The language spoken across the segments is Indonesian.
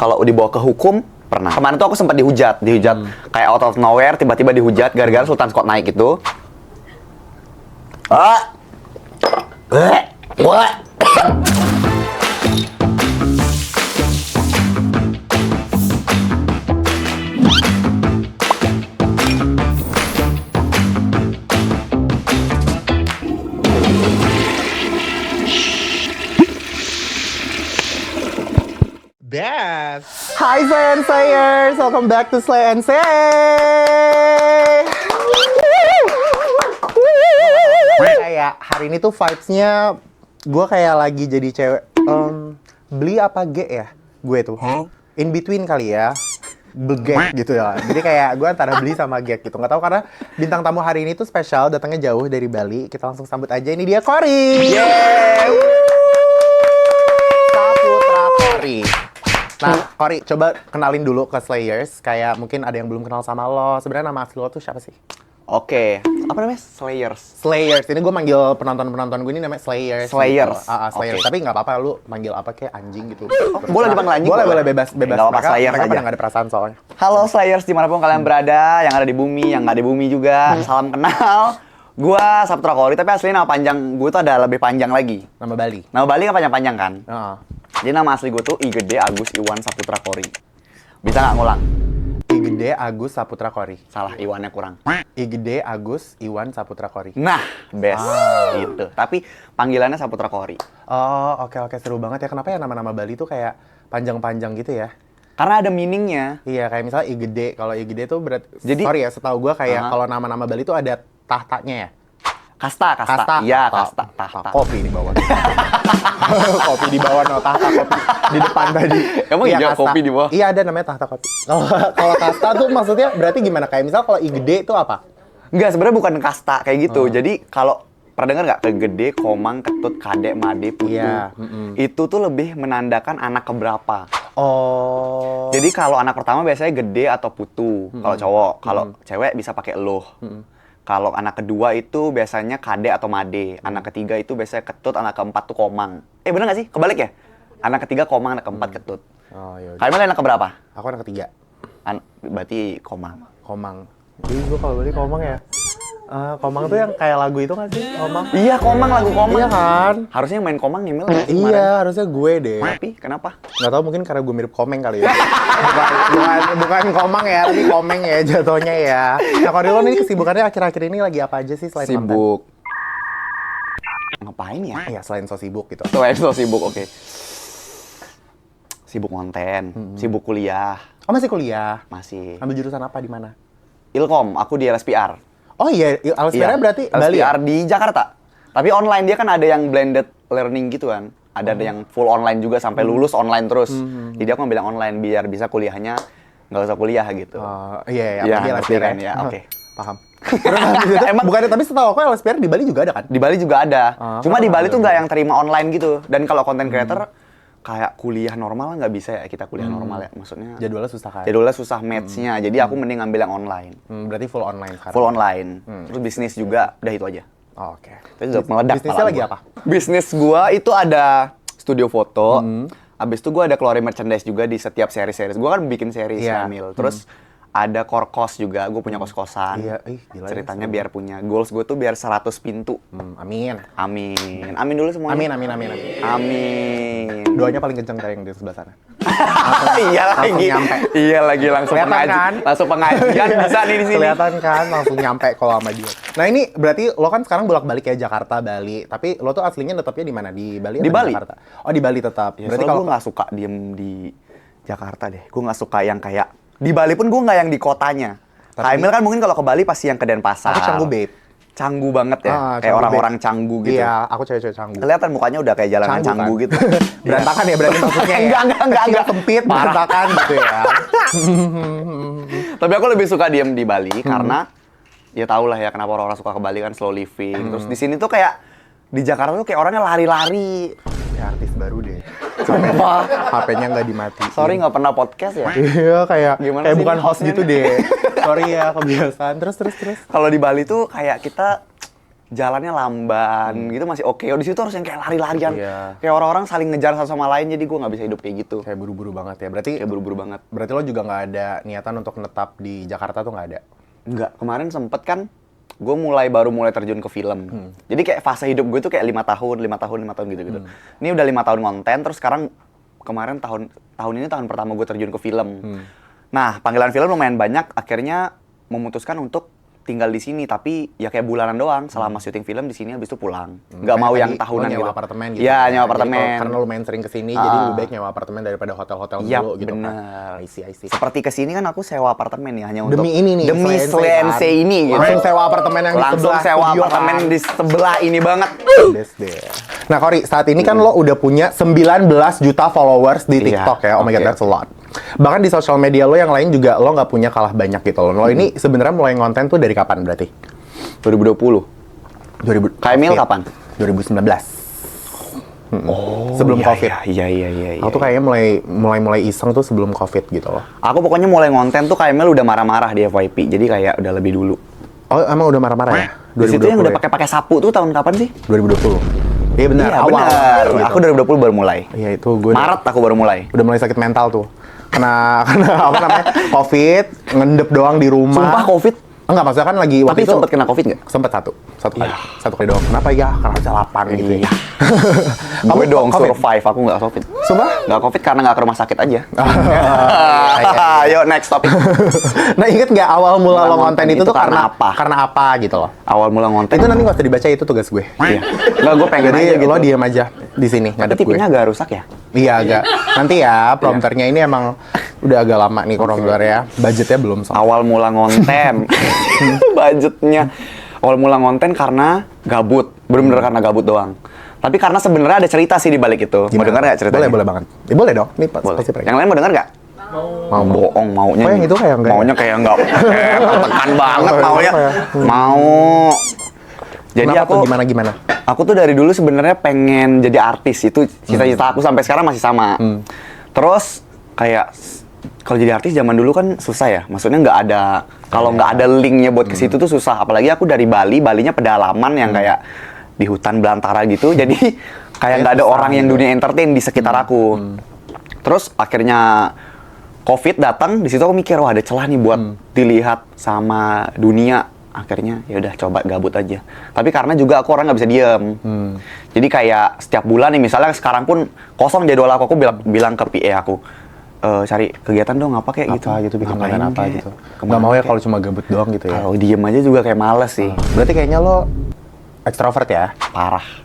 kalau dibawa ke hukum pernah. Kemarin tuh aku sempat dihujat kayak out of nowhere tiba-tiba dihujat gara-gara Sultan Scott naik itu. Best. Hi Slay and Slayers, welcome back to Slay and Say. Kayak hari ini tuh vibes-nya gue kayak lagi jadi cewek. Beli apa G ya? Gue tuh. In between kali ya. Begek gitu ya. Jadi kayak gue antara beli sama gek gitu. Nggak tahu karena bintang tamu hari ini tuh spesial, datangnya jauh dari Bali. Kita langsung sambut aja. Ini dia Cory. Saputra Cory. Nah, Cory, coba kenalin dulu ke Slayers. Kayak mungkin ada yang belum kenal sama lo. Sebenarnya nama asli lo tuh siapa sih? Oke, apa namanya? Slayers. Slayers. Ini gue manggil penonton-penonton gue ini namanya Slayers. Slayers. Gitu. Slayers. Okay. Tapi nggak apa-apa, lu manggil apa kayak anjing gitu. Boleh dipanggil anjing? Boleh, bebas. Nggak apa-apa, Slayers mereka aja. pada nggak ada perasaan soalnya. Halo Slayers dimanapun kalian berada, yang ada di bumi, yang nggak di bumi juga. Salam kenal. Gua Saputra Cory, tapi aslinya nama panjang gue tuh ada lebih panjang lagi. Nama Bali. Nama Bali kan panjang-panjang kan? Jadi Jadi nama asli gue tuh I Gede Agus Iwan Saputra Cory. Bisa nggak ngulang? I Gede Agus Saputra Cory. Salah, Iwannya kurang. I Gede Agus Iwan Saputra Cory. Nah, best. Gitu. Tapi panggilannya Saputra Cory. Oh, oke. Seru banget ya. Kenapa ya nama-nama Bali tuh kayak panjang-panjang gitu ya? Karena ada meaningnya. Iya, kayak misalnya I Gede. Kalau I Gede tuh berarti... Jadi- sorry ya, setahu gue kayak kalau nama-nama Bali tuh ada tahtanya ya? Kasta. Iya, kasta. Tahta. Kopi di bawah. Kopi di bawah, no tahta kopi di depan tadi. Emang iya kasta. kopi di bawah? Iya, ada namanya tahta kopi. Kalau kasta tuh maksudnya berarti gimana? Kayak misal kalau I Gede itu apa? Enggak, sebenarnya bukan kasta kayak gitu. Jadi kalau pernah dengar nggak Kegede, Komang, Ketut, Kadek, Made, Putu? Iya. Itu tuh lebih menandakan anak keberapa. Oh. Jadi kalau anak pertama biasanya gede atau putu kalau cowok. Kalau cewek bisa pakai eluh. Kalau anak kedua itu biasanya kade atau made. Anak ketiga itu biasanya ketut, anak keempat tuh komang. Bener nggak sih? Kebalik ya? Anak ketiga komang, anak keempat ketut. Oh, yaudah. Kalian anak keberapa? Aku anak ketiga. Berarti komang. Komang. Jadi gue kalau beli Komang ya. Komang tuh yang kayak lagu itu nggak sih? Komang. Iya, komang, lagu komang. Iya kan? Harusnya yang main komang Emil nggak sih Iya, kemarin? harusnya gue deh. Tapi kenapa? Nggak tahu, mungkin karena gue mirip Komeng kali ya. bukan Komang ya, tapi Komeng ya jatuhnya ya. Nah, kalau lo nih kesibukannya akhir-akhir ini lagi apa aja sih selain konten? Sibuk. Ngapain ya? Ya selain so sibuk gitu. Tuh, so sibuk, oke. Sibuk konten, sibuk kuliah, Oh, masih kuliah? masih. Ambil jurusan apa di mana? Ilkom, aku di LSPR. Oh iya, LSPR berarti Bali ya? LSPR di Jakarta. Tapi online, dia kan ada yang blended learning gitu kan. Ada yang full online juga sampai lulus online terus. Jadi aku ngambil yang online biar bisa kuliahnya nggak usah kuliah gitu. Iya, Iya, apalagi ngerti LSPR kan ya, oke. Paham. Emang bukannya, tapi setahu aku LSPR di Bali juga ada kan? Di Bali juga ada. Cuma di Bali tuh nggak iya. yang terima online gitu. Dan kalau content creator kayak kuliah normal nggak bisa ya kita kuliah normal ya. Maksudnya Jadwalnya susah kan? jadwalnya susah match-nya. Jadi aku mending ngambil yang online. Berarti full online sekarang? Full online. Terus bisnis juga, udah itu aja. Oh, oke. Itu udah meledak. Bisnisnya malah lagi gua. apa? Bisnis gua itu ada studio foto. Abis itu gua ada keluarin merchandise juga di setiap series-series. Gua kan bikin series Iya. Emil. Terus ada kos juga, gue punya kos-kosan. Iya, gila ya, Ceritanya biar punya goals gue tuh biar 100 pintu. Amin. Amin. Amin dulu semuanya. Amin. Amin. Doanya paling kenceng dari yang di sebelah sana. Iya langsung lagi. nyampe. Iya lagi langsung Kelihatan pengaji. kan? Langsung pengajian bisa nih di sini. Kelihatan kan, langsung nyampe kalau sama dia. Nah ini berarti lo kan sekarang bolak-balik ya Jakarta, Bali. Tapi lo tuh aslinya tetapnya di mana? Di Bali atau Di Bali. Jakarta? Oh di Bali tetap. Ya, Berarti kalau kalau gue nggak suka diem di Jakarta deh. Gue nggak suka yang kayak di Bali pun gue nggak yang di kotanya. Kak Emil kan mungkin kalau ke Bali pasti yang ke Denpasar. aku Canggu babe. Canggu banget ya. Kayak Canggu, orang-orang babe. Canggu gitu. Iya, aku cewek-cewek Canggu. Kelihatan mukanya udah kayak jalanan Canggu kan? gitu. Berantakan ya berarti maksudnya ya? Enggak. Kecil, sempit, berantakan gitu ya. Tapi aku lebih suka diem di Bali karena ya tau lah ya kenapa orang-orang suka ke Bali kan slow living. Terus di sini tuh kayak di Jakarta tuh kayak orangnya lari-lari. Ya artis baru deh. Sumpah. HP-nya nggak dimatiin. Sorry nggak pernah podcast ya. Iya kayak Gimana kayak sih bukan ini host hostnya gitu nih? deh. Sorry ya kebiasaan. Terus. Kalau di Bali tuh kayak kita jalannya lamban gitu masih oke. Di situ harus yang kayak lari-larian. Iya. Kayak orang-orang saling ngejar satu sama lain, jadi gue nggak bisa hidup kayak gitu. Kayak buru-buru banget ya. Berarti Kayak buru-buru banget. Berarti lo juga nggak ada niatan untuk netap di Jakarta tuh nggak ada? Enggak, kemarin sempet kan gue baru mulai terjun ke film. Jadi kayak fase hidup gue tuh kayak 5 tahun gitu-gitu. Ini udah 5 tahun konten, terus sekarang kemarin tahun ini tahun pertama gue terjun ke film. Nah, panggilan film lumayan banyak, akhirnya memutuskan untuk tinggal di sini, tapi ya kayak bulanan doang selama syuting film di sini, habis itu pulang. Nggak mau yang tahunan lo nyewa gitu. apartemen gitu. Iya, nyewa Jadi apartemen. karena lo main sering kesini, jadi lebih baik nyewa apartemen daripada hotel-hotel Yap, dulu gitu bener. kan. I see. Seperti kesini kan aku sewa apartemen ya, hanya untuk Demi ini nih, demi Slense Slense ini gitu. Langsung sewa apartemen yang di Langsung sebelah sewa studio apartemen kan. di sebelah ini banget. Des deh. Nah, Kori, saat ini kan lo udah punya 19 juta followers di Iya, TikTok ya. Oh my god, oke. that's a lot. Bahkan di sosial media lo yang lain juga lo nggak punya kalah banyak gitu loh. Lo ini sebenarnya mulai ngonten tuh dari kapan berarti? 2020. 2000. Kaimil COVID. kapan? 2019. Oh, Sebelum iya, COVID. Iya. Aku tuh kayaknya mulai iseng tuh sebelum COVID gitu loh. Aku pokoknya mulai ngonten tuh Kaimil udah marah-marah di FYP. Jadi kayak udah lebih dulu. Oh, emang udah marah-marah ya? Di situ yang udah ya? pakai sapu tuh tahun kapan sih? 2020. Iya benar, Iya, awal. benar. Gitu. Aku 2020 baru mulai. Iya, itu gue Maret aku baru mulai. udah mulai sakit mental tuh. Karena apa namanya? COVID, ngendep doang di rumah. Sumpah COVID. Enggak, maksudnya kan lagi Tapi waktu itu sempet kena COVID nggak? sempet satu kali doang. Kenapa ya? Karena jalapan gitu ya. Gue dong COVID? survive, aku nggak COVID. Sumpah? Nggak COVID karena nggak ke rumah sakit aja. Iya. Ayo next topic. Nah, inget nggak awal mula lo ngonten itu tuh karena karena apa? Karena apa gitu loh. Awal mula ngonten. Itu nanti nggak usah dibaca, itu tugas gue. Iya. Nggak, gue pengen Jadi aja gitu. lo diam aja di sini Tapi ngadep gue. TV-nya agak rusak ya? Iya agak. Nanti ya prompternya ini emang udah agak lama nih prompter ya. Budgetnya belum soalnya. Awal mula ngonten. Budgetnya. Awal mula ngonten karena gabut. Bener-bener karena gabut doang. Tapi karena sebenarnya ada cerita sih di balik itu. Mau denger nggak ceritanya? Boleh banget. Ya, boleh dong. Ini Boleh. pasti Yang lain mau denger nggak? Mau bohong maunya. Oh, yang itu kayak enggak ya? Maunya kayak enggak. Tekan banget maunya. Mau. Jadi Kenapa aku tuh, gimana? Aku tuh dari dulu sebenarnya pengen jadi artis. Itu cita-cita aku sampai sekarang masih sama. Terus kayak kalau jadi artis zaman dulu kan susah ya. Maksudnya nggak ada, kalau nggak ada linknya buat ke situ tuh susah. Apalagi aku dari Bali, Balinya pedalaman yang kayak di hutan belantara gitu. Jadi kayak nggak ada orang yang dunia entertain di sekitar aku. Terus akhirnya COVID datang, di situ aku mikir wah ada celah nih buat dilihat sama dunia. Akhirnya ya udah coba gabut aja. Tapi karena juga aku orang nggak bisa diem. Jadi kayak setiap bulan nih, misalnya sekarang pun kosong jadwal aku bilang ke PA aku, cari kegiatan dong apa kayak gitu. Apa gitu, bikin Ngapain konten apa kek? gitu. Kemana Nggak mau ya kek? kalau cuma gabut doang gitu ya. Kalau diem aja juga kayak males sih. Berarti kayaknya lo ekstrovert ya? Parah.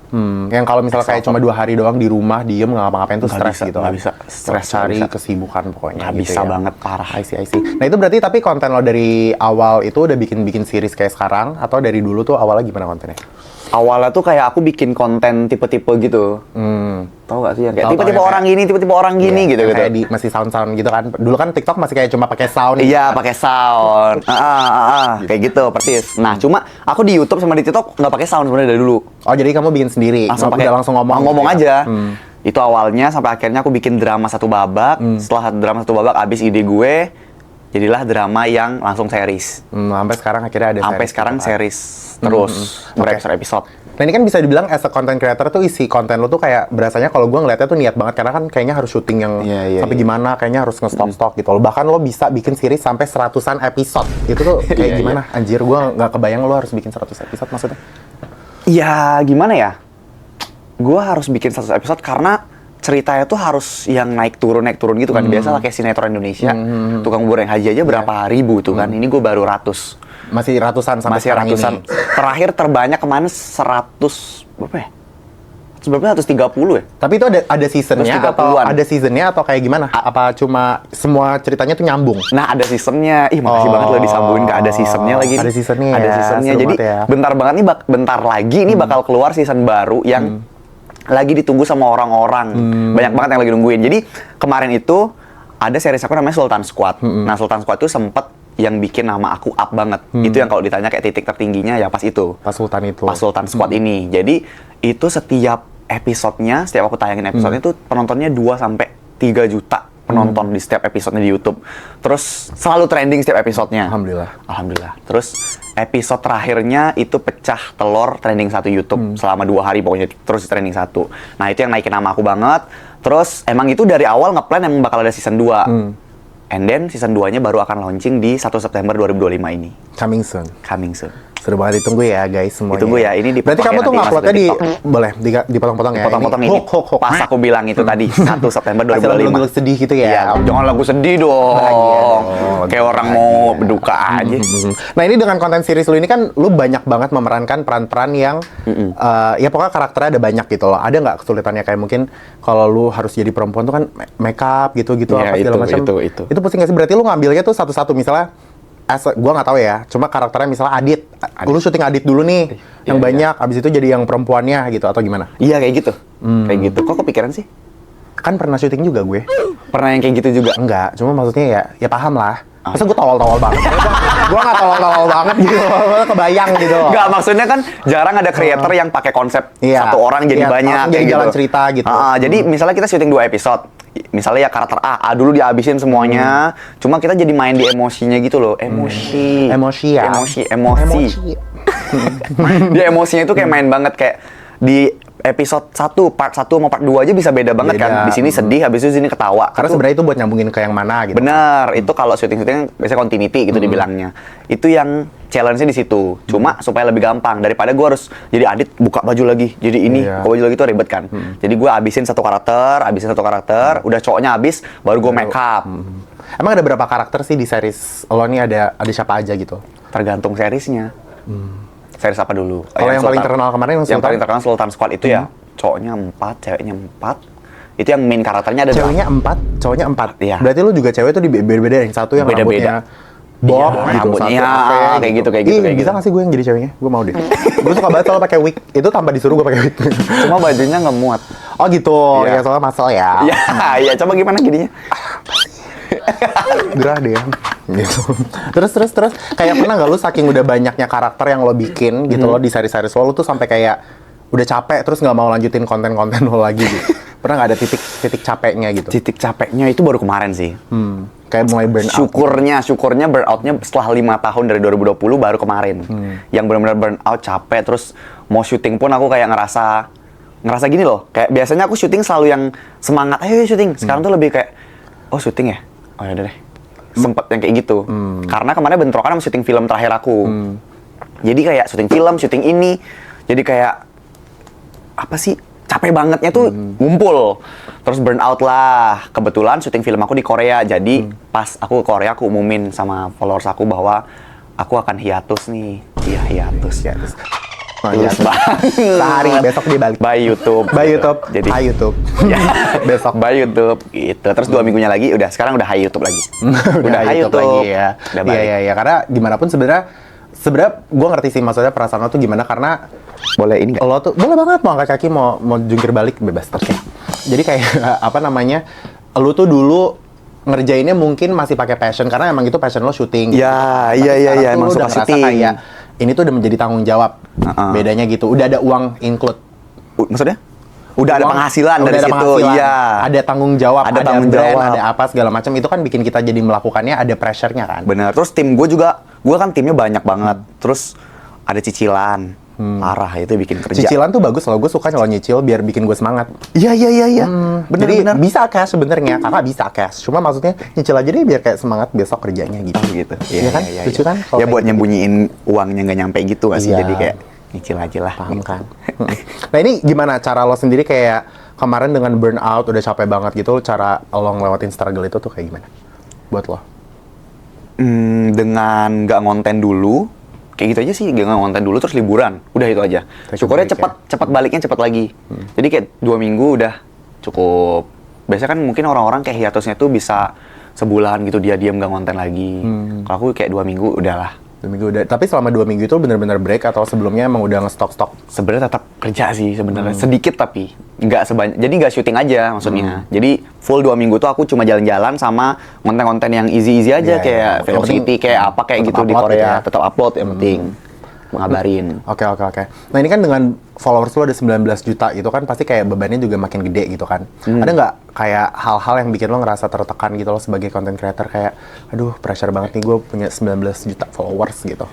Yang kalau misalnya kayak cuma 2 hari doang di rumah diem nggak ngapa-ngapain tuh Nggak stres bisa, gitu. nggak kan? bisa. Stres, Cari nggak bisa. kesibukan pokoknya. Nggak gitu bisa ya. banget, parah. I see. Nah itu berarti tapi konten lo dari awal itu udah bikin series kayak sekarang atau dari dulu tuh awalnya gimana kontennya? Awalnya tuh kayak aku bikin konten tipe-tipe gitu. Tahu gak sih yang kayak Tahu, tipe-tipe yang orang gini, tipe-tipe orang gini Iya, gitu yang gitu. kayak masih sound gitu kan. Dulu kan TikTok masih kayak cuma pakai sound. Iya, pakai sound. Kayak gitu persis. Nah, cuma aku di YouTube sama di TikTok nggak pakai sound sebenarnya dari dulu. Oh jadi kamu bikin sendiri? Langsung Udah langsung ngomong? ngomong gitu ya? aja. Itu awalnya sampai akhirnya aku bikin drama satu babak. Setelah drama satu babak abis ide gue, jadilah drama yang langsung series. Sampai sekarang akhirnya ada Sampai series sekarang gitu kan. series terus Oke. berepisode-episode. Nah ini kan bisa dibilang as a content creator tuh isi konten lo tuh kayak berasanya kalau gue ngeliatnya tuh niat banget karena kan kayaknya harus syuting yang Iya, sampai gimana, kayaknya harus nge-stok gitu loh. Bahkan lo bisa bikin series sampai 100-an episode. Itu tuh kayak Iya, gimana? Anjir, gue nggak kebayang lo harus bikin 100 episode maksudnya. Ya gimana ya? Gue harus bikin 100 episode karena ceritanya tuh harus yang naik turun gitu kan. Biasa lah kayak sinetron Indonesia. Tukang bubur yang haji aja berapa ribu tuh kan. Ini gue baru ratus. Masih ratusan sampai Masih sekarang ratusan. ini. Terakhir terbanyak kemarin 100 berapa ya? Sebenarnya 130 ya? Tapi itu ada seasonnya atau 130-an. ada seasonnya atau kayak gimana? Apa cuma semua ceritanya tuh nyambung? Nah, ada seasonnya. Ih, makasih banget lo disambungin ke ada seasonnya lagi. Ada seasonnya Ada ya, seasonnya. seru Jadi banget ya. bentar banget nih, bentar lagi ini bakal keluar season baru yang lagi ditunggu sama orang-orang. Banyak banget yang lagi nungguin. Jadi kemarin itu ada series aku namanya Sultan Squad. Nah, Sultan Squad itu sempet yang bikin nama aku up banget. Itu yang kalau ditanya kayak titik tertingginya ya pas itu. Pas Sultan itu. Pas Sultan Squad ini. Jadi itu setiap episodenya, setiap aku tayangin episodenya tuh penontonnya 2 sampai 3 juta penonton di setiap episodenya di YouTube. Terus selalu trending setiap episodenya. Alhamdulillah. Terus episode terakhirnya itu pecah telur trending 1 YouTube selama 2 hari pokoknya terus trending 1. Nah itu yang naikin nama aku banget. Terus emang itu dari awal ngeplan emang bakal ada season 2. And then season 2-nya baru akan launching di 1 September 2025 ini. Coming soon. Seru banget, ditunggu ya guys semuanya. Ditunggu ya, ini berarti kamu tuh nguploadnya di, boleh dipotong-potong ya? Dipotong-potong ini. Pas aku bilang itu tadi, 1 September 2025. Lagu sedih gitu ya? Iya, jangan lagu sedih dong. Kayak orang mau berduka aja. Nah ini dengan konten series lu ini kan, lu banyak banget memerankan peran-peran yang, ya pokoknya karakternya ada banyak gitu loh. Ada nggak kesulitannya kayak mungkin kalau lu harus jadi perempuan tuh kan makeup gitu-gitu apa segala macam. Itu pusing nggak sih? Berarti lu ngambilnya tuh satu-satu misalnya, gua nggak tahu ya, cuma karakternya misalnya Adit. Lu syuting Adit dulu nih, yang banyak, abis itu jadi yang perempuannya gitu, atau gimana? Iya kayak gitu, kayak gitu. Kok kepikiran sih? Kan pernah syuting juga gue. Pernah yang kayak gitu juga? Enggak, cuma maksudnya ya paham lah. Masa gue tolol-tolol banget? Gue nggak tolol-tolol banget gitu, kebayang gitu. Nggak, maksudnya kan jarang ada creator yang pakai konsep satu orang jadi banyak. Jadi kayak jalan gitu. cerita gitu. Jadi misalnya kita syuting 2 episode. Misalnya ya karakter A dulu dihabisin semuanya. Cuma kita jadi main di emosinya gitu loh. Emosi. Dia emosinya itu kayak main banget. Kayak di episode 1, part 1 sama part 2 aja bisa beda banget kan. Di sini sedih, habis itu sini ketawa. Karena sebenarnya itu buat nyambungin ke yang mana gitu. Bener, itu kalau syuting-syuting biasanya continuity gitu dibilangnya. Itu yang challenge-nya di situ. Cuma supaya lebih gampang daripada gue harus jadi Adit buka baju lagi. Jadi ini buka baju lagi itu ribet kan. Jadi gue habisin satu karakter, udah cowoknya habis, baru gue make up. Emang ada berapa karakter sih di series lo nih, ada siapa aja gitu? Tergantung seriesnya. Series apa dulu? Kalau yang paling terkenal kemarin yang paling terkenal Sultan Squad itu ya cowoknya 4, ceweknya 4. Itu yang main karakternya ada ceweknya 4, cowoknya 4. Iya. Berarti lu juga cewek tuh beda-beda, yang satu yang rambutnya bob gitu, rambutnya kayak gitu. Bisa nggak sih gue yang jadi ceweknya? Gue mau deh. Gue suka banget soal pakai wig. Itu tanpa disuruh gue pakai wig. Cuma bajunya nggak muat. Oh gitu. Ya soalnya masal ya. Iya, coba gimana gininya? Gerah deh gitu. Terus kayak pernah nggak lu saking udah banyaknya karakter yang lo bikin gitu lo di seri-seri lo tuh sampai kayak udah capek terus nggak mau lanjutin konten-konten lo lagi gitu? Pernah nggak ada titik capeknya gitu? Titik capeknya itu baru kemarin sih. Kayak mulai burn out. Syukurnya burn out-nya setelah 5 tahun dari 2020 baru kemarin. Yang benar-benar burn out, capek, terus mau syuting pun aku kayak ngerasa gini loh. Kayak biasanya aku syuting selalu yang semangat, ayo syuting. Sekarang tuh lebih kayak, oh syuting ya? Oh yaudah deh. Sempet yang kayak gitu. Karena kemarin bentrokan sama syuting film terakhir aku. Jadi kayak syuting film, syuting ini. Jadi kayak, apa sih? Capek bangetnya tuh ngumpul. Terus burn out lah. Kebetulan syuting film aku di Korea. Jadi pas aku ke Korea, aku umumin sama followers aku bahwa aku akan hiatus nih. Iya, hiatus. Tulus banget. Sehari besok dia balik. By YouTube. Jadi Hi YouTube. Ya, besok by YouTube gitu. Terus 2 minggunya lagi udah sekarang udah Hi YouTube lagi. udah Hi YouTube lagi ya. Iya. Karena gimana pun sebenarnya gue ngerti sih maksudnya perasaan lo tuh gimana, karena boleh ini nggak? Lo tuh boleh banget mau angkat kaki, mau jungkir balik bebas. Oke. Jadi kayak apa namanya? Lo tuh dulu ngerjainnya mungkin masih pakai passion karena emang itu passion lo syuting. Iya, emang suka syuting. Kayak ini tuh udah menjadi tanggung jawab. Bedanya gitu. Udah ada uang include. Maksudnya? Udah ada penghasilan dari situ. Iya. Ada tanggung jawab, ada tanggung brand, jawab, ada apa segala macam. Itu kan bikin kita jadi melakukannya, ada pressure-nya kan. Bener. Terus tim gue kan timnya banyak banget. Terus ada cicilan. Parah, itu bikin kerja. Cicilan tuh bagus loh, gue suka kalau nyicil biar bikin gue semangat. Iya. Bener. Bisa cash sebenarnya, kakak bisa cash. Cuma maksudnya nyicil aja deh biar kayak semangat besok kerjanya gitu. Oh gitu. Iya kan? Lucu kan? Ya buat nyembunyiin uangnya nggak nyampe gitu nggak sih? Jadi kayak nyicil aja lah. Paham kan? Nah ini gimana cara lo sendiri kayak kemarin dengan burnout udah capek banget gitu, cara lo ngelewatin struggle itu tuh kayak gimana? Buat lo? Dengan nggak ngonten dulu. Kayak gitu aja sih, gak ngonten dulu terus liburan. Udah itu aja. Syukurnya cepat baliknya cepat lagi. Jadi kayak 2 minggu udah cukup. Biasanya kan mungkin orang-orang kayak hiatusnya tuh bisa sebulan gitu dia diam gak ngonten lagi. Kalau aku kayak 2 minggu udahlah. 2 minggu udah. Tapi selama 2 minggu itu benar-benar break atau sebelumnya emang udah nge-stok? Sebenarnya tetap kerja sih sebenarnya. Sedikit tapi nggak sebanyak. Jadi nggak syuting aja maksudnya. Jadi full 2 minggu tuh aku cuma jalan-jalan sama konten-konten yang easy-easy aja kayak Velocity kayak apa kayak gitu di Korea. Gitu ya. Tetap upload yang penting. ngabarin. Oke. Nah ini kan dengan followers lo ada 19 juta itu kan pasti kayak bebannya juga makin gede gitu kan. Ada nggak kayak hal-hal yang bikin lo ngerasa tertekan gitu lo sebagai content creator kayak, aduh pressure banget nih gue punya 19 juta followers gitu.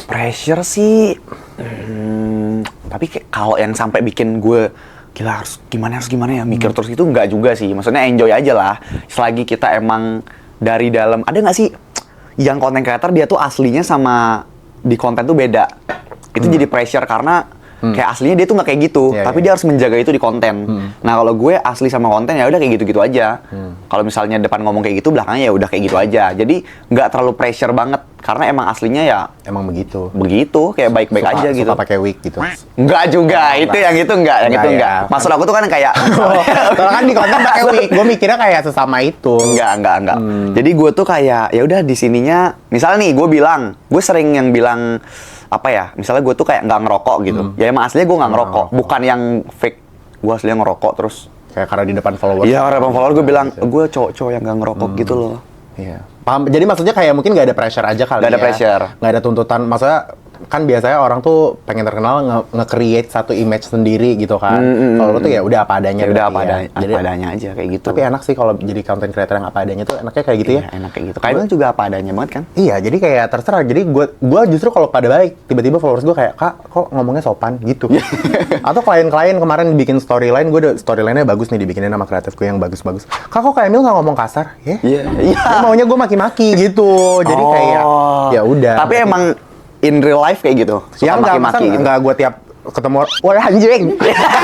Pressure sih, tapi kalau yang sampai bikin gue gila harus gimana ya mikir terus itu enggak juga sih. Maksudnya enjoy aja lah. Selagi kita emang dari dalam, ada nggak sih yang content creator dia tuh aslinya sama di konten tuh beda. Itu jadi pressure karena kayak aslinya dia tuh nggak kayak gitu, tapi dia harus menjaga itu di konten. Nah kalau gue asli sama konten ya udah kayak gitu-gitu aja. Kalau misalnya depan ngomong kayak gitu, belakangnya ya udah kayak gitu aja. Jadi nggak terlalu pressure banget karena emang aslinya ya emang begitu. Begitu, kayak baik-baik aja gitu. Suka pakai wig gitu. Enggak juga, itu yang itu enggak, yang itu enggak. Ya. Maksud aku tuh kan kayak Kalau kan di konten pakai wig, gue mikirnya kayak sesama itu. enggak. Jadi gue tuh kayak ya udah di sininya, misalnya nih gue sering yang bilang apa ya, misalnya gue tuh kayak nggak ngerokok gitu. Ya emang aslinya gue nggak ngerokok, bukan yang fake. Gue aslinya ngerokok terus. Kayak karena di depan followers. Iya, karena depan followers gue bilang, gue cowok-cowok yang nggak ngerokok gitu loh. Iya. Paham. Jadi maksudnya kayak mungkin nggak ada pressure aja kali Nggak ada pressure. Nggak ada tuntutan. Maksudnya kan biasanya orang tuh pengen terkenal nge-create satu image sendiri gitu kan. Kalau lo tuh ya udah apa adanya. Ya udah apa Jadi, adanya aja kayak gitu. Tapi enak sih kalau jadi content creator yang apa adanya tuh enaknya kayak gitu ya. Iya, enak kayak gitu. Kayaknya juga apa adanya banget kan? Iya, jadi kayak terserah. Jadi gue justru kalau pada baik, tiba-tiba followers gue kayak, Kak, kok ngomongnya sopan gitu. Atau klien-klien kemarin bikin storyline, gue storyline-nya bagus nih dibikinin sama kreatifku yang bagus-bagus. Kak, kok kayak Emil nggak ngomong kasar? Iya. Dia maunya gue maki-maki gitu. Jadi kayak ya udah. Tapi emang in real life kayak gitu. Ya Suka maki-maki gitu. enggak gue tiap ketemu orang, wah anjing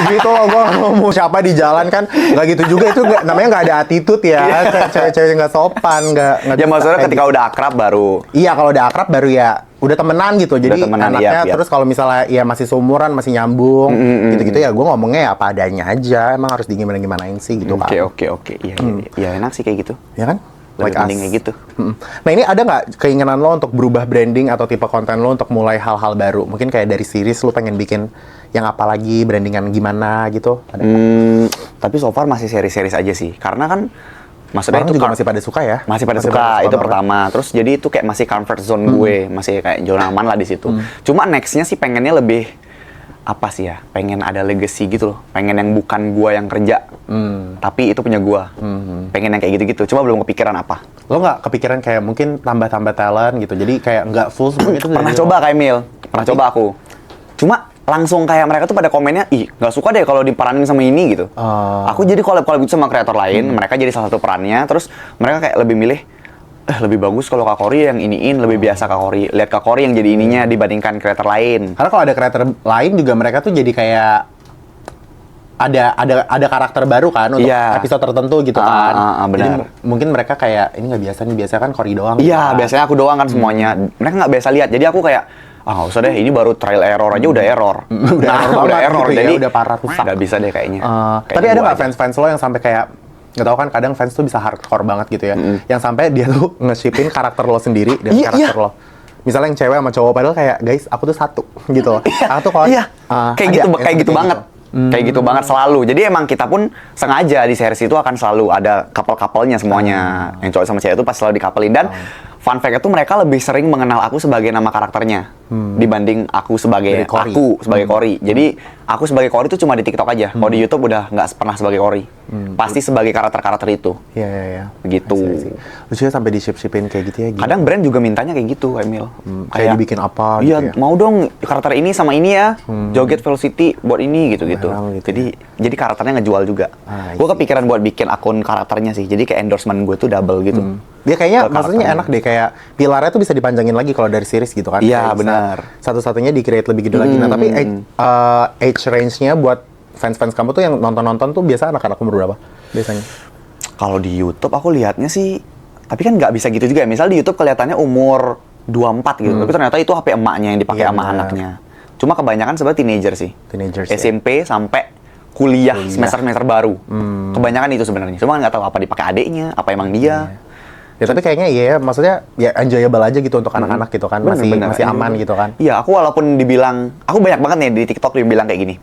gitu loh, gue ngomong siapa di jalan kan nggak gitu juga, itu namanya nggak ada attitude ya, cewek-cewek nggak sopan, nggak Ya maksudnya ketika udah akrab baru. Iya, kalau udah akrab baru ya udah temenan gitu, jadi temenan, anaknya iya. terus kalau misalnya ya masih seumuran, masih nyambung gitu-gitu ya gue ngomongnya ya apa adanya aja, emang harus digimanain sih gitu kan. Oke. Iya enak sih kayak gitu. Ya kan? Lebih penting kayak gitu. Nah ini ada nggak keinginan lo untuk berubah branding atau tipe konten lo untuk mulai hal-hal baru? Mungkin kayak dari series lo pengen bikin yang apa lagi, brandingan gimana gitu? Ada Tapi so far masih series-series aja sih. Karena kan maksudnya orang itu juga masih pada suka ya? Masih pada suka, itu pertama. Terus jadi itu kayak masih comfort zone gue, masih kayak zona aman lah di situ. Cuma nextnya sih pengennya lebih apa sih ya? Pengen ada legacy gitu loh. Pengen yang bukan gue yang kerja, tapi itu punya gue. Pengen yang kayak gitu-gitu. Cuma belum kepikiran apa. Lo nggak kepikiran kayak mungkin tambah-tambah talent gitu? Jadi kayak nggak full semuanya itu Pernah dari coba lo? kayak Mil, pernah coba aku. Cuma langsung kayak mereka tuh pada komennya, ih nggak suka deh kalau diperanin sama ini gitu. Aku jadi collab gitu sama kreator lain, mereka jadi salah satu perannya, terus mereka kayak lebih milih, lebih bagus kalau Kak Kori yang iniin, lebih biasa Kak Kori, lihat Kak Kori yang jadi ininya dibandingkan kreator lain. Karena kalau ada kreator lain juga mereka tuh jadi kayak ada karakter baru kan untuk episode tertentu gitu kan. Benar. Jadi mungkin mereka kayak ini nggak biasa nih, biasa kan Kori doang. Iya, kan? biasanya aku doang kan semuanya. Mereka nggak biasa lihat, jadi aku kayak nggak usah deh, ini baru trial error aja udah error. Udah error, jadi udah parah rusak. Nggak bisa deh kayaknya. Tapi ada nggak fans-fans lo yang sampai kayak nggak tahu kan, kadang fans tuh bisa hardcore banget gitu ya, yang sampai dia tuh nge-shipin karakter lo sendiri dan karakter lo. Misalnya yang cewek sama cowok, padahal kayak guys aku tuh satu gitu. Aku tuh kalau kayak gitu banget. Kayak gitu banget selalu. Jadi emang kita pun sengaja di series itu akan selalu ada couple-couple-nya semuanya. Yang cowok sama cewek itu pas selalu dikapelin. Dan fun fact itu mereka lebih sering mengenal aku sebagai nama karakternya dibanding aku sebagai Kori. Jadi aku sebagai Kori itu cuma di TikTok aja. Kalau di YouTube udah nggak pernah sebagai Kori. Pasti sebagai karakter-karakter itu. Iya. Begitu. Lucunya sampai di-ship-shipin kayak gitu ya. Gitu. Kadang brand juga mintanya kayak gitu, Emil. Kayak dibikin apa iya, gitu ya. mau dong karakter ini sama ini ya. Joget Velocity buat ini gitu-gitu. Gitu Jadi karakternya ngejual juga. Gue kepikiran buat bikin akun karakternya sih. Jadi kayak endorsement gue tuh double gitu. Dia kayaknya maksudnya enak deh, kayak pilarnya tuh bisa dipanjangin lagi kalau dari series gitu kan. Iya, benar. Satu-satunya di-create lebih gede lagi. Nah, tapi age range-nya buat fans-fans kamu tuh yang nonton-nonton tuh biasa anak-anak umur berapa biasanya? Kalau di YouTube aku lihatnya sih, tapi kan nggak bisa gitu juga ya. Misal di YouTube kelihatannya umur 24 gitu, tapi ternyata itu HP emaknya yang dipakai sama anaknya. Cuma kebanyakan sebenarnya teenager sih. SMP sampai kuliah. Semester baru. Kebanyakan itu sebenarnya. Cuma nggak tahu apa dipakai adiknya, apa emang dia. Ya tapi kayaknya iya, maksudnya ya enjoyable aja gitu untuk anak-anak gitu kan, masih aman gitu kan. Iya, aku walaupun dibilang, aku banyak banget nih di TikTok dibilang kayak gini.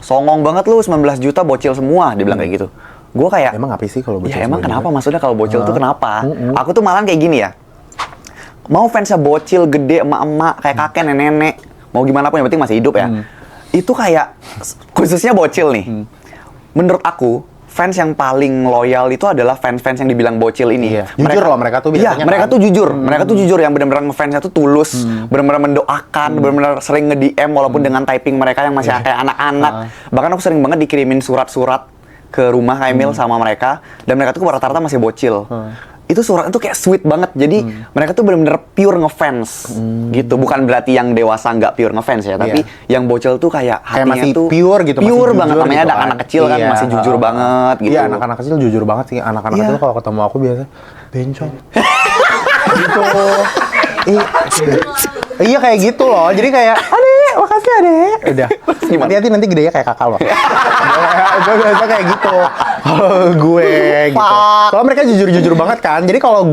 Songong banget lu, 19 juta bocil semua, dibilang kayak gitu. Gue kayak, emang apa sih kalau bocil? Ya emang kenapa, maksudnya kalau bocil tuh kenapa? Aku tuh malah kayak gini ya. mau fansnya bocil, gede, emak-emak, kayak kakek, nenek-nenek, mau gimana pun yang penting masih hidup ya. Itu kayak khususnya bocil nih. Menurut aku fans yang paling loyal itu adalah fans-fans yang dibilang bocil ini. Iya. Jujur loh mereka tuh biasanya. Iya, mereka tuh jujur. Mereka tuh jujur yang benar-benar ngefansnya tuh tulus, benar-benar mendoakan, benar-benar sering nge-DM walaupun dengan typing mereka yang masih kayak anak-anak. Bahkan aku sering banget dikirimin surat-surat ke rumah Emil sama mereka, dan mereka tuh rata-rata masih bocil. Itu surat itu kayak sweet banget. Jadi mereka tuh benar-benar pure ngefans gitu. Bukan berarti yang dewasa nggak pure ngefans ya, tapi yang bocil tuh kayak hatinya masih tuh pure gitu, masih pure jujur banget. Namanya gitu ada kan. anak kecil kan Iya. masih jujur banget gitu. Iya, anak-anak kecil jujur banget sih. Anak-anak kecil kalau ketemu aku biasa bencong. Gitu. Iya kayak gitu loh. Jadi kayak, adek, makasih adek. Udah. Hati-hati nanti gedenya kayak kakak loh. Gue biasa kayak gitu. Gue gitu. Soalnya mereka jujur-jujur banget kan. Jadi kalau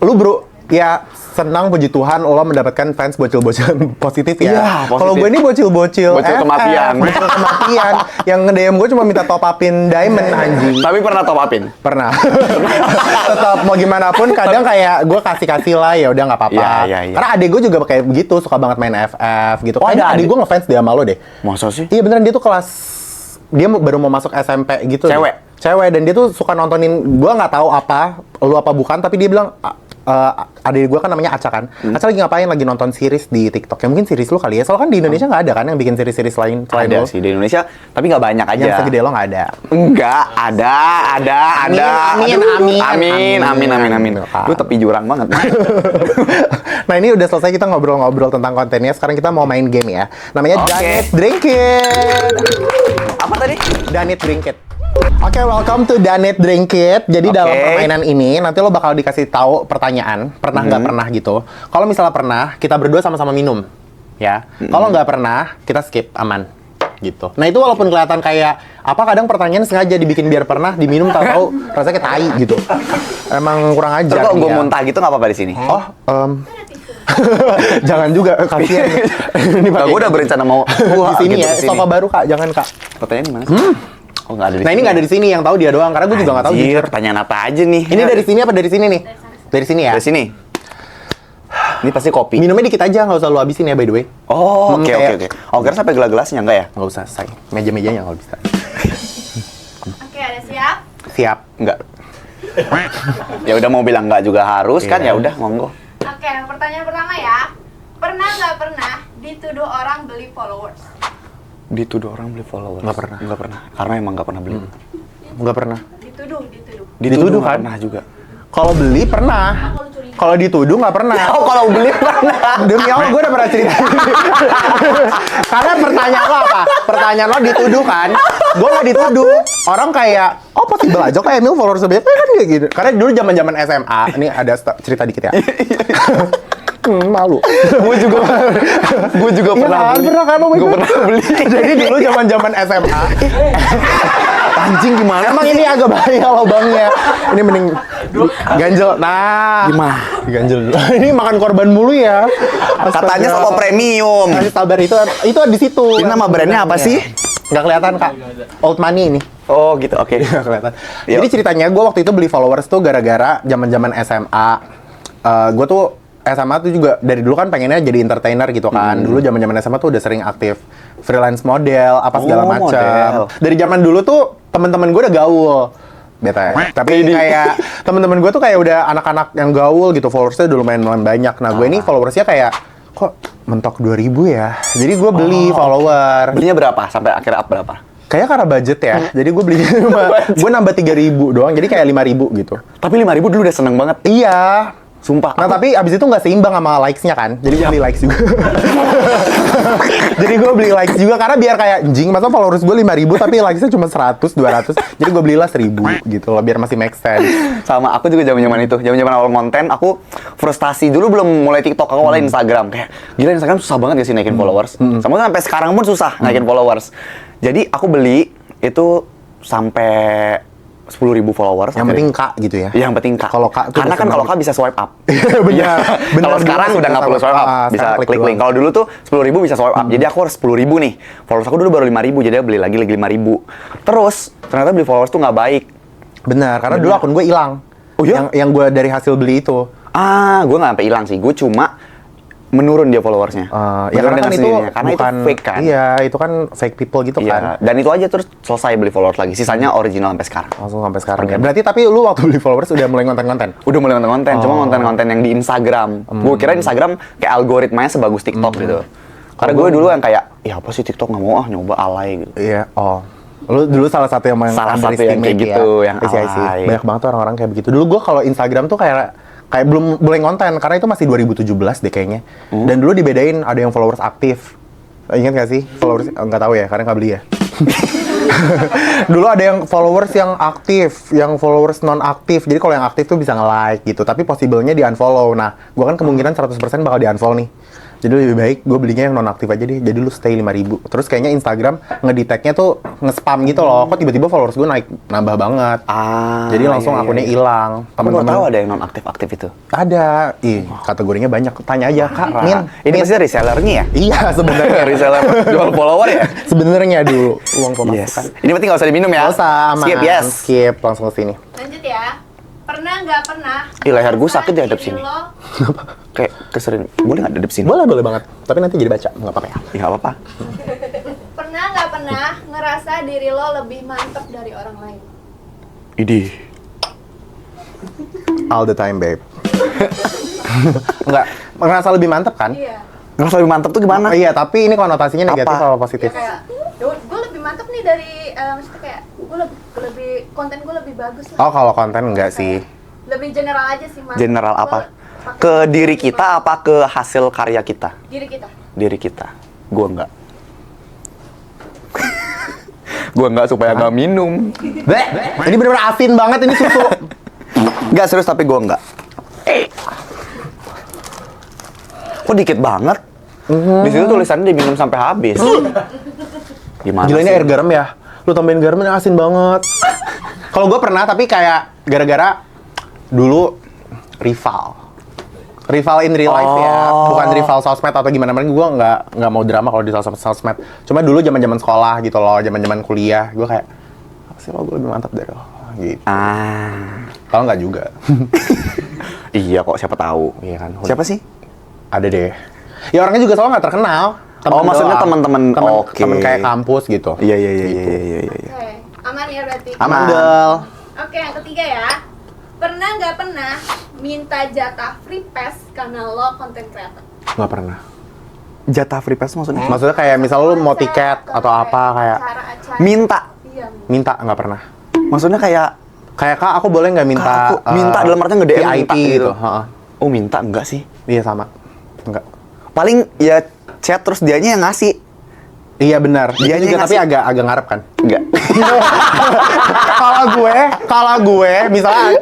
lu bro, ya senang puji Tuhan lo mendapatkan fans bocil-bocil positif ya. Iya, positif. Kalau gue ini bocil-bocil Bocil kematian. Bocil kematian. Yang nge-DM gue cuma minta top upin diamond anjing. Tapi pernah top upin? Pernah. Tetap mau gimana pun kadang kayak gue kasih lah, ya udah nggak apa-apa. Iya. Karena adik gue juga kayak begitu, suka banget main FF gitu. Oh, Kayaknya ada adik adik? gue ngefans dia sama lo deh. Masa sih? Iya beneran, dia tuh baru mau masuk SMP gitu. Cewek, dan dia tuh suka nontonin, gue nggak tahu apa, lu apa bukan, tapi dia bilang, adik gue kan namanya Aca kan. Aca lagi ngapain? Lagi nonton series di TikTok. Ya mungkin series lu kali ya. Soalnya kan di Indonesia nggak ada kan yang bikin series-series lain selain Ada lu. sih di Indonesia, tapi nggak banyak aja. Yang segede lo nggak ada. Enggak, ada. Amin. Lu tepi jurang banget. Nah ini udah selesai kita ngobrol-ngobrol tentang kontennya. Sekarang kita mau main game ya. Namanya Oke. Done It, Drink It. Apa tadi? Done It, Drink It. Oke, welcome to Done It, Drink It. Jadi dalam permainan ini nanti lo bakal dikasih tahu pertanyaan, pernah nggak pernah gitu. Kalau misalnya pernah, kita berdua sama-sama minum, ya. Kalau nggak pernah, kita skip, aman. Gitu. Nah itu walaupun kelihatan kayak apa, kadang pertanyaan sengaja dibikin biar pernah diminum, tahu rasanya kayak tai gitu. Emang kurang ajar. Terus kalau gue dia. muntah gitu nggak apa-apa di sini? Oh, jangan juga, kasihan. Ini Gue udah berencana mau di sini gitu ya, kesini. sofa baru kak, jangan kak. Pertanyaan di mana sih? Oh nggak ada di Nah sini. ini nggak ada di sini, yang tahu dia doang, karena gue juga nggak tahu Anjir, jujur. pertanyaan apa aja nih? Ini dari sini apa dari sini nih? Dari sini ya. Dari sini. Ini pasti kopi. Minumnya dikit aja, nggak usah lu habisin ya by the way. Oh, oke. kayak- Oh, kira sampai gelas-gelasnya enggak ya? Nggak usah, say. Meja-mejanya nggak bisa. Oke, ada siap? Siap. Enggak. Ya udah mau bilang enggak juga harus kan, Iya. ya udah monggo. Oke, pertanyaan pertama ya. Pernah nggak pernah dituduh orang beli followers? Dituduh orang beli followers. Nggak pernah. Nggak pernah. Karena emang nggak pernah beli. Nggak pernah. Dituduh. Dituduh nggak kan? pernah juga. Kalau beli pernah. Kalau dituduh nggak pernah. Oh, kalau beli pernah. Demi Allah gue udah pernah cerita. Karena pertanyaan lo apa? Pertanyaan lo dituduh kan? Gue nggak dituduh. Orang kayak, oh possible aja kayak Emil followers sebanyak kan kayak gitu. Karena dulu zaman SMA, ini ada cerita dikit ya. Malu. Gue juga pernah beli. Pernah kan? Gue pernah beli. Jadi dulu zaman SMA. Anjing gimana? Emang ini agak bahaya lubangnya. Ini mending ganjel. Nah. Gimana? Ganjel dulu. Ini makan korban mulu ya. Katanya Astaga. Sopo Premium. Masih sabar, itu di situ. Ini nama brandnya apa sih? Nggak kelihatan kak. Old Money ini. Oh gitu, oke. Nggak kelihatan. Yuk. Jadi ceritanya gue waktu itu beli followers tuh gara-gara zaman SMA. Gue tuh SMA tuh juga dari dulu kan pengennya jadi entertainer gitu kan. Dulu zaman SMA tuh udah sering aktif freelance model apa segala Oh, macam. model. Dari zaman dulu tuh teman-teman gue udah gaul. Beta. Tapi kayak teman-teman gue tuh kayak udah anak-anak yang gaul gitu, followersnya udah lumayan banyak. Nah gue ini followersnya kayak kok mentok 2.000 ya. Jadi gue beli follower. Belinya berapa? Sampai akhir up berapa? Kayak karena budget ya. Jadi gue beli gue nambah 3.000 doang. Jadi kayak 5.000 gitu. Tapi 5.000 dulu udah seneng banget. Iya. Sumpah. Nah tapi abis itu nggak seimbang sama likes-nya kan. Jadi gue beli likes juga. Jadi gue beli likes juga karena biar kayak anjing, masa followers gue 5.000 tapi likes-nya cuma 100, 200. Jadi gue belilah 1.000 gitu loh biar masih make sense. Sama aku juga zaman-zaman itu. Zaman-zaman awal konten aku frustasi dulu, belum mulai TikTok, aku awalnya Instagram. Kayak gila Instagram susah banget ya sih naikin followers. Sampai sekarang pun susah naikin followers. Jadi aku beli itu sampai 10.000 followers. Yang penting kak gitu ya. Yang penting kak. Kalau kak tuh karena udah kan kalau seneng. kak bisa swipe up. Benar. Kalau sekarang udah nggak perlu swipe up, bisa klik link. Kalau dulu tuh 10.000 bisa swipe up. Jadi aku harus 10.000 nih. Followers aku dulu baru 5.000, jadi aku beli lagi 5.000. Terus ternyata beli followers tuh nggak baik. Benar, karena dulu akun gue hilang. Oh iya? Yang gue dari hasil beli itu. Gue nggak sampai hilang sih. Gue cuma menurun dia followersnya. Ya karena kan itu karena bukan itu fake kan. Iya, itu kan fake people gitu Iya, kan. dan itu aja terus selesai beli followers lagi. Sisanya original sampai sekarang. Langsung sampai sekarang ya. Berarti tapi lu waktu beli followers udah mulai konten-konten? Udah mulai konten-konten, cuma konten-konten yang di Instagram. Gue kira Instagram kayak algoritmanya sebagus TikTok gitu. Karena gue dulu yang kayak, ya apa sih TikTok nggak mau nyoba alay gitu. Iya, lu dulu salah satu yang yang kayak gitu, yang alay. Banyak banget tuh orang-orang kayak begitu. Dulu gue kalau Instagram tuh kayak belum boleh konten karena itu masih 2017 deh kayaknya. Dan dulu dibedain ada yang followers aktif. Ingat gak sih? Followers nggak tahu ya karena nggak beli ya. Dulu ada yang followers yang aktif, yang followers non aktif. Jadi kalau yang aktif tuh bisa nge-like gitu, tapi possible-nya di unfollow. Nah, gua kan kemungkinan 100% bakal di unfollow nih. Jadi lebih baik gue belinya yang non aktif aja deh. Jadi lu stay 5.000. Terus kayaknya Instagram ngedetect-nya tuh nge-spam gitu loh. Kok tiba-tiba followers gue nambah banget. Jadi langsung akunnya hilang. Temen-temen tahu ada yang non aktif itu. Ada. Kategorinya banyak. Tanya aja, Kak. Ini pasti resellernya ya? Iya, sebenarnya. Reseller jual follower ya? Sebenarnya dulu uang pemasukan. Ini penting nggak usah diminum ya? Nggak usah, aman. Skip, yes. Skip, langsung ke sini. Lanjut ya. Pernah nggak pernah? Leher gue sakit ya ngerasa hadap sini. diri lo- Kayak kesering. Boleh nggak hadap sini? Boleh banget. Tapi nanti jadi baca, nggak apa-apa ya. Ya nggak apa-apa. Pernah nggak pernah ngerasa diri lo lebih mantep dari orang lain? Idih. All the time, babe. Enggak, ngerasa lebih mantep kan? Iya. Ngerasa lebih mantap tuh gimana? Iya, tapi ini konotasinya negatif Apa? apa positif? Ya kayak, gue lebih mantep nih dari, maksudnya kayak gue lebih konten gue lebih bagus lah. Oh, kalau konten enggak sih. Lebih general aja sih mas. General Gua apa? pakai Ke diri kita apa ke hasil karya kita? Diri kita. Diri kita. Gua enggak. Gua enggak supaya nggak minum. Bleh, ini bener-bener asin banget ini susu. Enggak serius tapi gua enggak. Kok dikit banget? Di situ tulisannya diminum sampai habis. Gimana Gila ini sih? air garam ya? Lu tambahin garam ini asin banget. Kalau gue pernah, tapi kayak gara-gara dulu rival in real life ya, bukan rival sosmed atau gimana. Gue nggak mau drama kalau di sosmed. Cuma dulu zaman sekolah gitu loh, zaman kuliah, gue kayak apa sih lo gue lebih mantap dari lo gitu. Kalau nggak juga. Iya kok siapa tahu. Iya kan. Siapa sih? Ada deh. Ya orangnya juga soalnya nggak terkenal. Maksudnya teman-teman. Oke. Temen kayak kampus gitu. Iya. Oke, aman ya berarti. Aman. Del. Oke, yang ketiga ya. Pernah nggak pernah minta jatah free pass karena lo konten creator? Nggak pernah. Jatah free pass maksudnya? Maksudnya kayak misal lu mau tiket atau apa kayak acara-acara. Minta. Iya. minta, nggak pernah. Maksudnya kayak Kak, aku boleh nggak minta Kak, aku minta dalam artian nge-DM VIP minta gitu. Heeh. Oh minta enggak sih? Iya sama. Enggak. Paling ya chat terus dianya yang ngasih. Iya benar. Dianya Dia juga yang tapi ngasih. agak ngarep kan. Enggak. kalau gue misalnya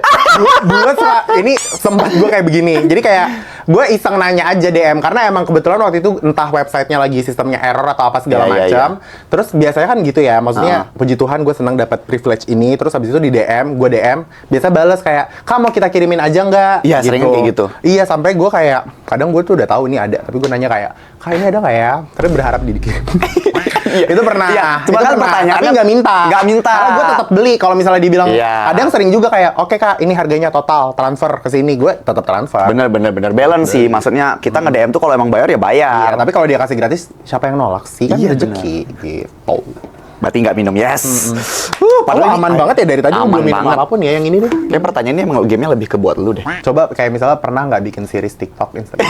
ini sempat gue kayak begini. Jadi kayak gue iseng nanya aja DM karena emang kebetulan waktu itu entah websitenya lagi sistemnya error atau apa segala Iya, macam. Terus biasanya kan gitu ya. Maksudnya puji Tuhan gue senang dapat privilege ini. Terus habis itu di DM, gue DM, biasa balas kayak, "Kak, mau kita kirimin aja nggak?" Iya, seringan kayak gitu. Iya, sampai gue kayak kadang gue tuh udah tahu ini ada, tapi gue nanya kayak, "Kak, ini ada nggak ya?" Terus berharap dikirim. Itu pernah. Iya, cuma Itu kan pernah. pertanyaannya Tapi nggak minta. nggak minta. Karena gue tetap beli. Kalau misalnya dibilang, Iya. ada yang sering juga kayak, "Oke Kak, ini harganya total, transfer ke sini." Gue tetap transfer. Bener balance sih. Maksudnya kita nge-DM tuh kalau emang bayar ya bayar. Iya, tapi kalau dia kasih gratis, siapa yang nolak sih? Kan Iya, rezeki gitu. Berarti nggak minum, yes. Padahal ini aman banget ya dari tadi lu aman belum minum banget. apapun ya yang ini deh. Kayak pertanyaannya emang gamenya lebih ke buat lu deh. Coba kayak misalnya pernah nggak bikin series TikTok, Instagram?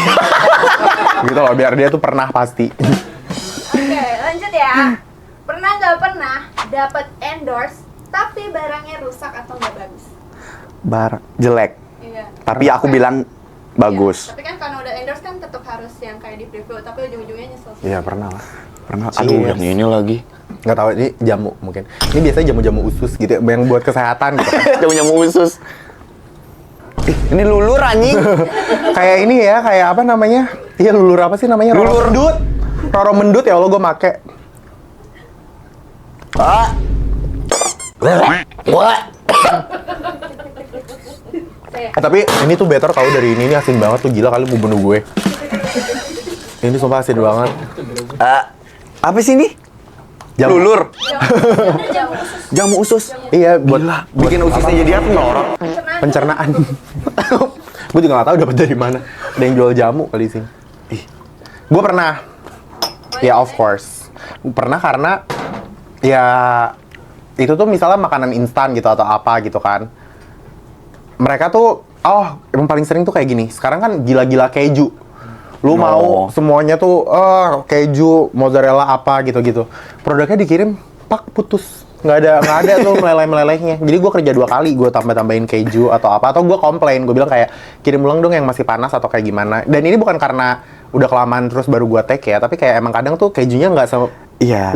Gitu loh, biar dia tuh pernah pasti. Oke, lanjut ya. Pernah nggak pernah dapat endorse tapi barangnya rusak atau nggak bagus? Jelek. Iya. Tapi aku bilang bagus. Iya, tapi kan karena udah endorse kan tetap harus yang kayak di preview, tapi ujung-ujungnya nyesel. Iya, pernah lah. Pernah. Cheers. Aduh, yang ini lagi. Nggak tahu, ini jamu mungkin. Ini biasanya jamu-jamu usus gitu, yang buat kesehatan gitu. Jamu-jamu usus. Ini lulur anjing. Kayak ini ya, kayak apa namanya? Iya, lulur apa sih namanya? Lulur. Roro mendut ya Allah, gue make. Tapi ini tuh better tahu dari ini asin banget tuh, gila kali mau bunuh gue. Ini sumpah asin banget. Apa sih ini? Jamu. Lulur. Jamu usus. Jamu usus. Iya, buat Bikin ususnya jadi apa melorot? pencernaan. Gue juga nggak tahu dapat dari mana. Ada yang jual jamu kali di sini. Gue pernah. Ya of course. Pernah karena ya itu tuh misalnya makanan instan gitu atau apa gitu kan. Mereka tuh yang paling sering tuh kayak gini. Sekarang kan gila-gila keju. Lu mau semuanya tuh keju, mozzarella apa gitu-gitu. Produknya dikirim pak putus. Nggak ada tuh meleleh-melelehnya. Jadi gue kerja 2 kali, gue tambahin keju atau apa, atau gue komplain, gue bilang kayak kirim ulang dong yang masih panas atau kayak gimana. Dan ini bukan karena udah kelamaan terus baru gue take ya, tapi kayak emang kadang tuh kejunya nggak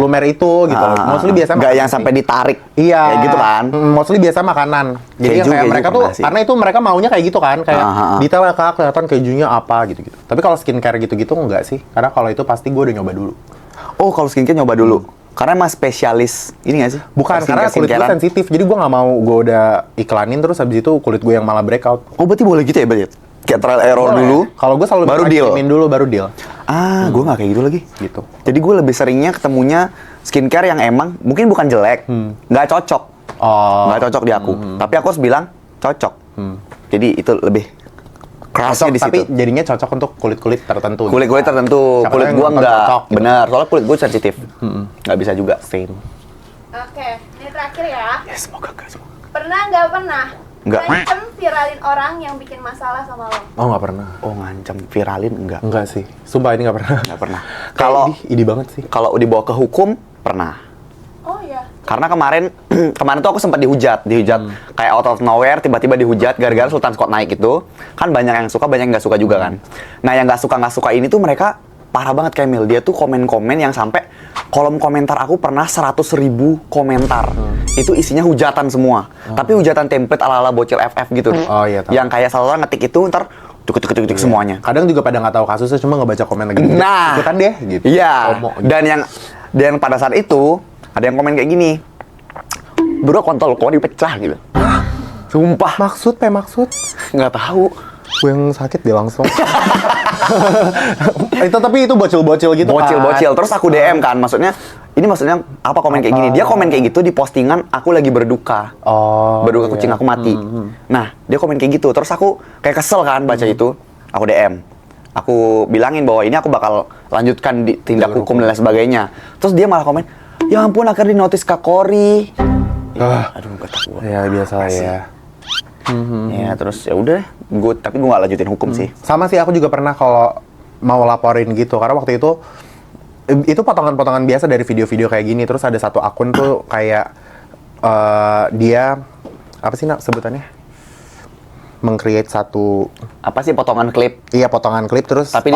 lumer itu gitu. Mostly biasa nggak yang sampai ditarik. Iya. Kayak gitu kan. Mostly biasa makanan. Jadi Keju, kayak mereka tuh, sih. karena itu mereka maunya kayak gitu kan, kayak detail ya kak, kelihatan kejunya apa gitu-gitu. Tapi kalau skincare gitu-gitu enggak sih, karena kalau itu pasti gue udah nyoba dulu. Oh, kalau skincare nyoba dulu. Karena emang spesialis ini nggak sih? Bukan, karena kulit gue sensitif, jadi gue nggak mau gue udah iklanin terus habis itu kulit gue yang malah breakout. Oh, berarti boleh gitu ya, Brit? Kayak trial error dulu. Kalau gue selalu baru deal. dulu baru deal. Gue nggak kayak gitu lagi. Gitu. Jadi gue lebih seringnya ketemunya skincare yang emang mungkin bukan jelek, nggak cocok, nggak cocok di aku. Tapi aku harus bilang cocok. Jadi itu lebih kerasnya di situ. Tapi jadinya cocok untuk kulit-kulit tertentu. Kulit-kulit tertentu. Siapa Kulit yang gua nonton enggak. cocok, gitu. Benar, soalnya kulit gua sensitif. Nggak bisa juga. Same. Oke, ini terakhir ya. Ya, semoga enggak, semoga. Pernah nggak pernah Nggak. ngancem viralin orang yang bikin masalah sama lo? Oh nggak pernah. Oh, ngancam viralin enggak? Enggak sih. Sumpah ini nggak pernah. Nggak pernah. Kalau Kalau ini banget sih. kalau dibawa ke hukum pernah. Oh iya. Karena kemarin tuh aku sempat dihujat kayak out of nowhere tiba-tiba dihujat gara-gara Sultan Scott naik itu. Kan banyak yang suka, banyak yang nggak suka juga kan. Nah, yang nggak suka ini tuh mereka parah banget kayak Mil. Dia tuh komen-komen yang sampai kolom komentar aku pernah 100.000 komentar. Itu isinya hujatan semua. Tapi hujatan template ala-ala bocil FF gitu. Oh iya, tahu. Yang kayak selalu orang ngetik itu ntar tuk semuanya. Kadang juga pada nggak tahu kasusnya, cuma nggak baca komen lagi. Nah, ikutan deh gitu. Iya. FOMO, gitu. Dan pada saat itu ada yang komen kayak gini. Bro, kontol kok dipecah gitu. Sumpah. Maksud. Nggak tahu. Gue yang sakit dia langsung. Tapi itu bocil-bocil gitu Bocil-bocil. Terus aku DM kan. Maksudnya apa komen kayak gini? Dia komen kayak gitu di postingan aku lagi berduka. Berduka kucing aku mati. Nah, dia komen kayak gitu. Terus aku kayak kesel kan baca itu. Aku DM. Aku bilangin bahwa ini aku bakal lanjutkan di tindak hukum dan lain sebagainya. Terus dia malah komen, ya ampun akhirnya di notis Kak Kori. Aduh, gak tahu. Ya biasa ya. Ya terus ya udah, tapi gue nggak lanjutin hukum sih. Sama sih, aku juga pernah kalau mau laporin gitu, karena waktu itu potongan-potongan biasa dari video-video kayak gini. Terus ada satu akun tuh kayak dia apa sih sebutannya, meng-create satu Apa sih potongan klip? Iya, potongan klip terus Tapi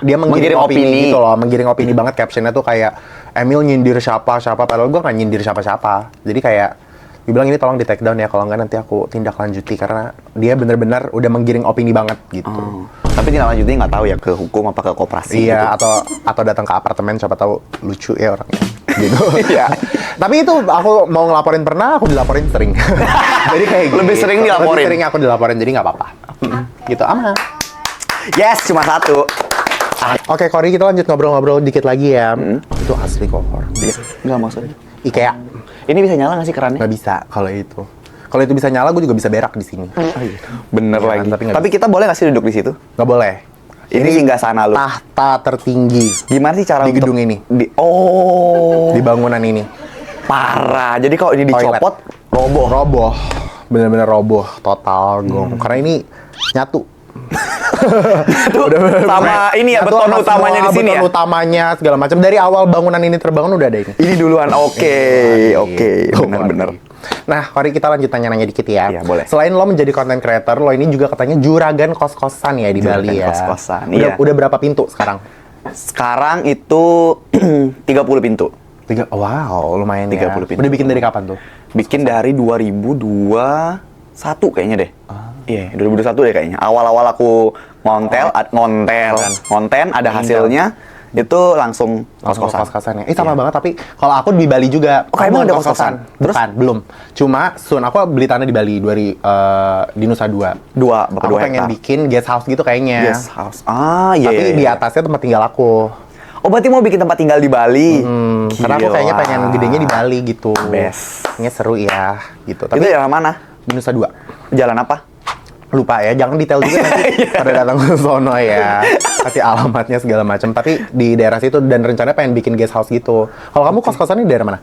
dia menggiring opini gitu loh, menggiring opini banget. Captionnya tuh kayak Emil nyindir siapa, padahal gue nggak nyindir siapa. Jadi kayak dibilang ini tolong di take down ya, kalau nggak nanti aku tindak lanjuti, karena dia bener-bener udah menggiring opini banget gitu. Tapi tindak lanjutnya nggak tahu ya ke hukum apa ke koperasi. Iya, gitu. atau datang ke apartemen, siapa tahu lucu ya orangnya. Gitu. Iya. Tapi itu aku mau ngelaporin pernah, aku dilaporin sering. Jadi kayak gitu. Lebih sering dilaporin. Lebih sering aku dilaporin, jadi nggak apa-apa. Gitu, aman. Yes, cuma satu. Oke, Kori, kita lanjut ngobrol-ngobrol dikit lagi ya. Itu asli kok. Nggak maksudnya. IKEA. Ini bisa nyala nggak sih kerannya? Nggak bisa kalau itu. Kalau itu bisa nyala, gue juga bisa berak di sini. Bener Iya, lagi. tapi nggak Tapi kita boleh nggak sih duduk di situ? Nggak boleh. Ini singgah sana lu. Tahta tertinggi Gimana sih cara di untuk gedung ini. di Di bangunan ini. parah. Jadi kalau ini Toilet. dicopot, roboh. Roboh. Bener-bener roboh. Total gong. Karena ini nyatu. Sama ini ya, Nyatu beton sama utamanya semua di sini ya. beton utamanya segala macam. Dari awal bangunan ini terbangun udah ada ini. Ini duluan. Oke. Bener-bener. Nah, Kori, kita lanjut tanya-nanya dikit ya. Iya, boleh. Selain lo menjadi content creator, lo ini juga katanya juragan kos-kosan ya di Juragan Bali ya. kos-kosan, Udah, iya. udah berapa pintu sekarang? Sekarang itu 30 pintu. Wow, lumayan 30 ya. pintu. Udah bikin dari kapan tuh? Bikin dari 2021 kayaknya deh. Iya, 2021 deh kayaknya. Awal-awal aku ngonten, ada hasilnya, itu langsung kos-kosan. Kos-kosan ya. Sama banget, tapi kalau aku di Bali juga. Oh, emang ada kos-kosan? Terus? Bukan, belum. Cuma soon aku beli tanah di Bali di Nusa Dua. Aku pengen bikin guest house gitu kayaknya. Guest house. Iya. Tapi di atasnya tempat tinggal aku. Oh, berarti mau bikin tempat tinggal di Bali? Karena aku kayaknya pengen gedenya di Bali gitu. Best. Kayaknya seru ya, gitu. Itu daerah mana? di Nusa Dua. Jalan apa? lupa ya, jangan detail juga nanti pada datang ke sono ya, kasih alamatnya segala macam. Tapi di daerah situ dan rencananya pengen bikin guest house gitu. Kalau kamu kos-kosannya di daerah mana?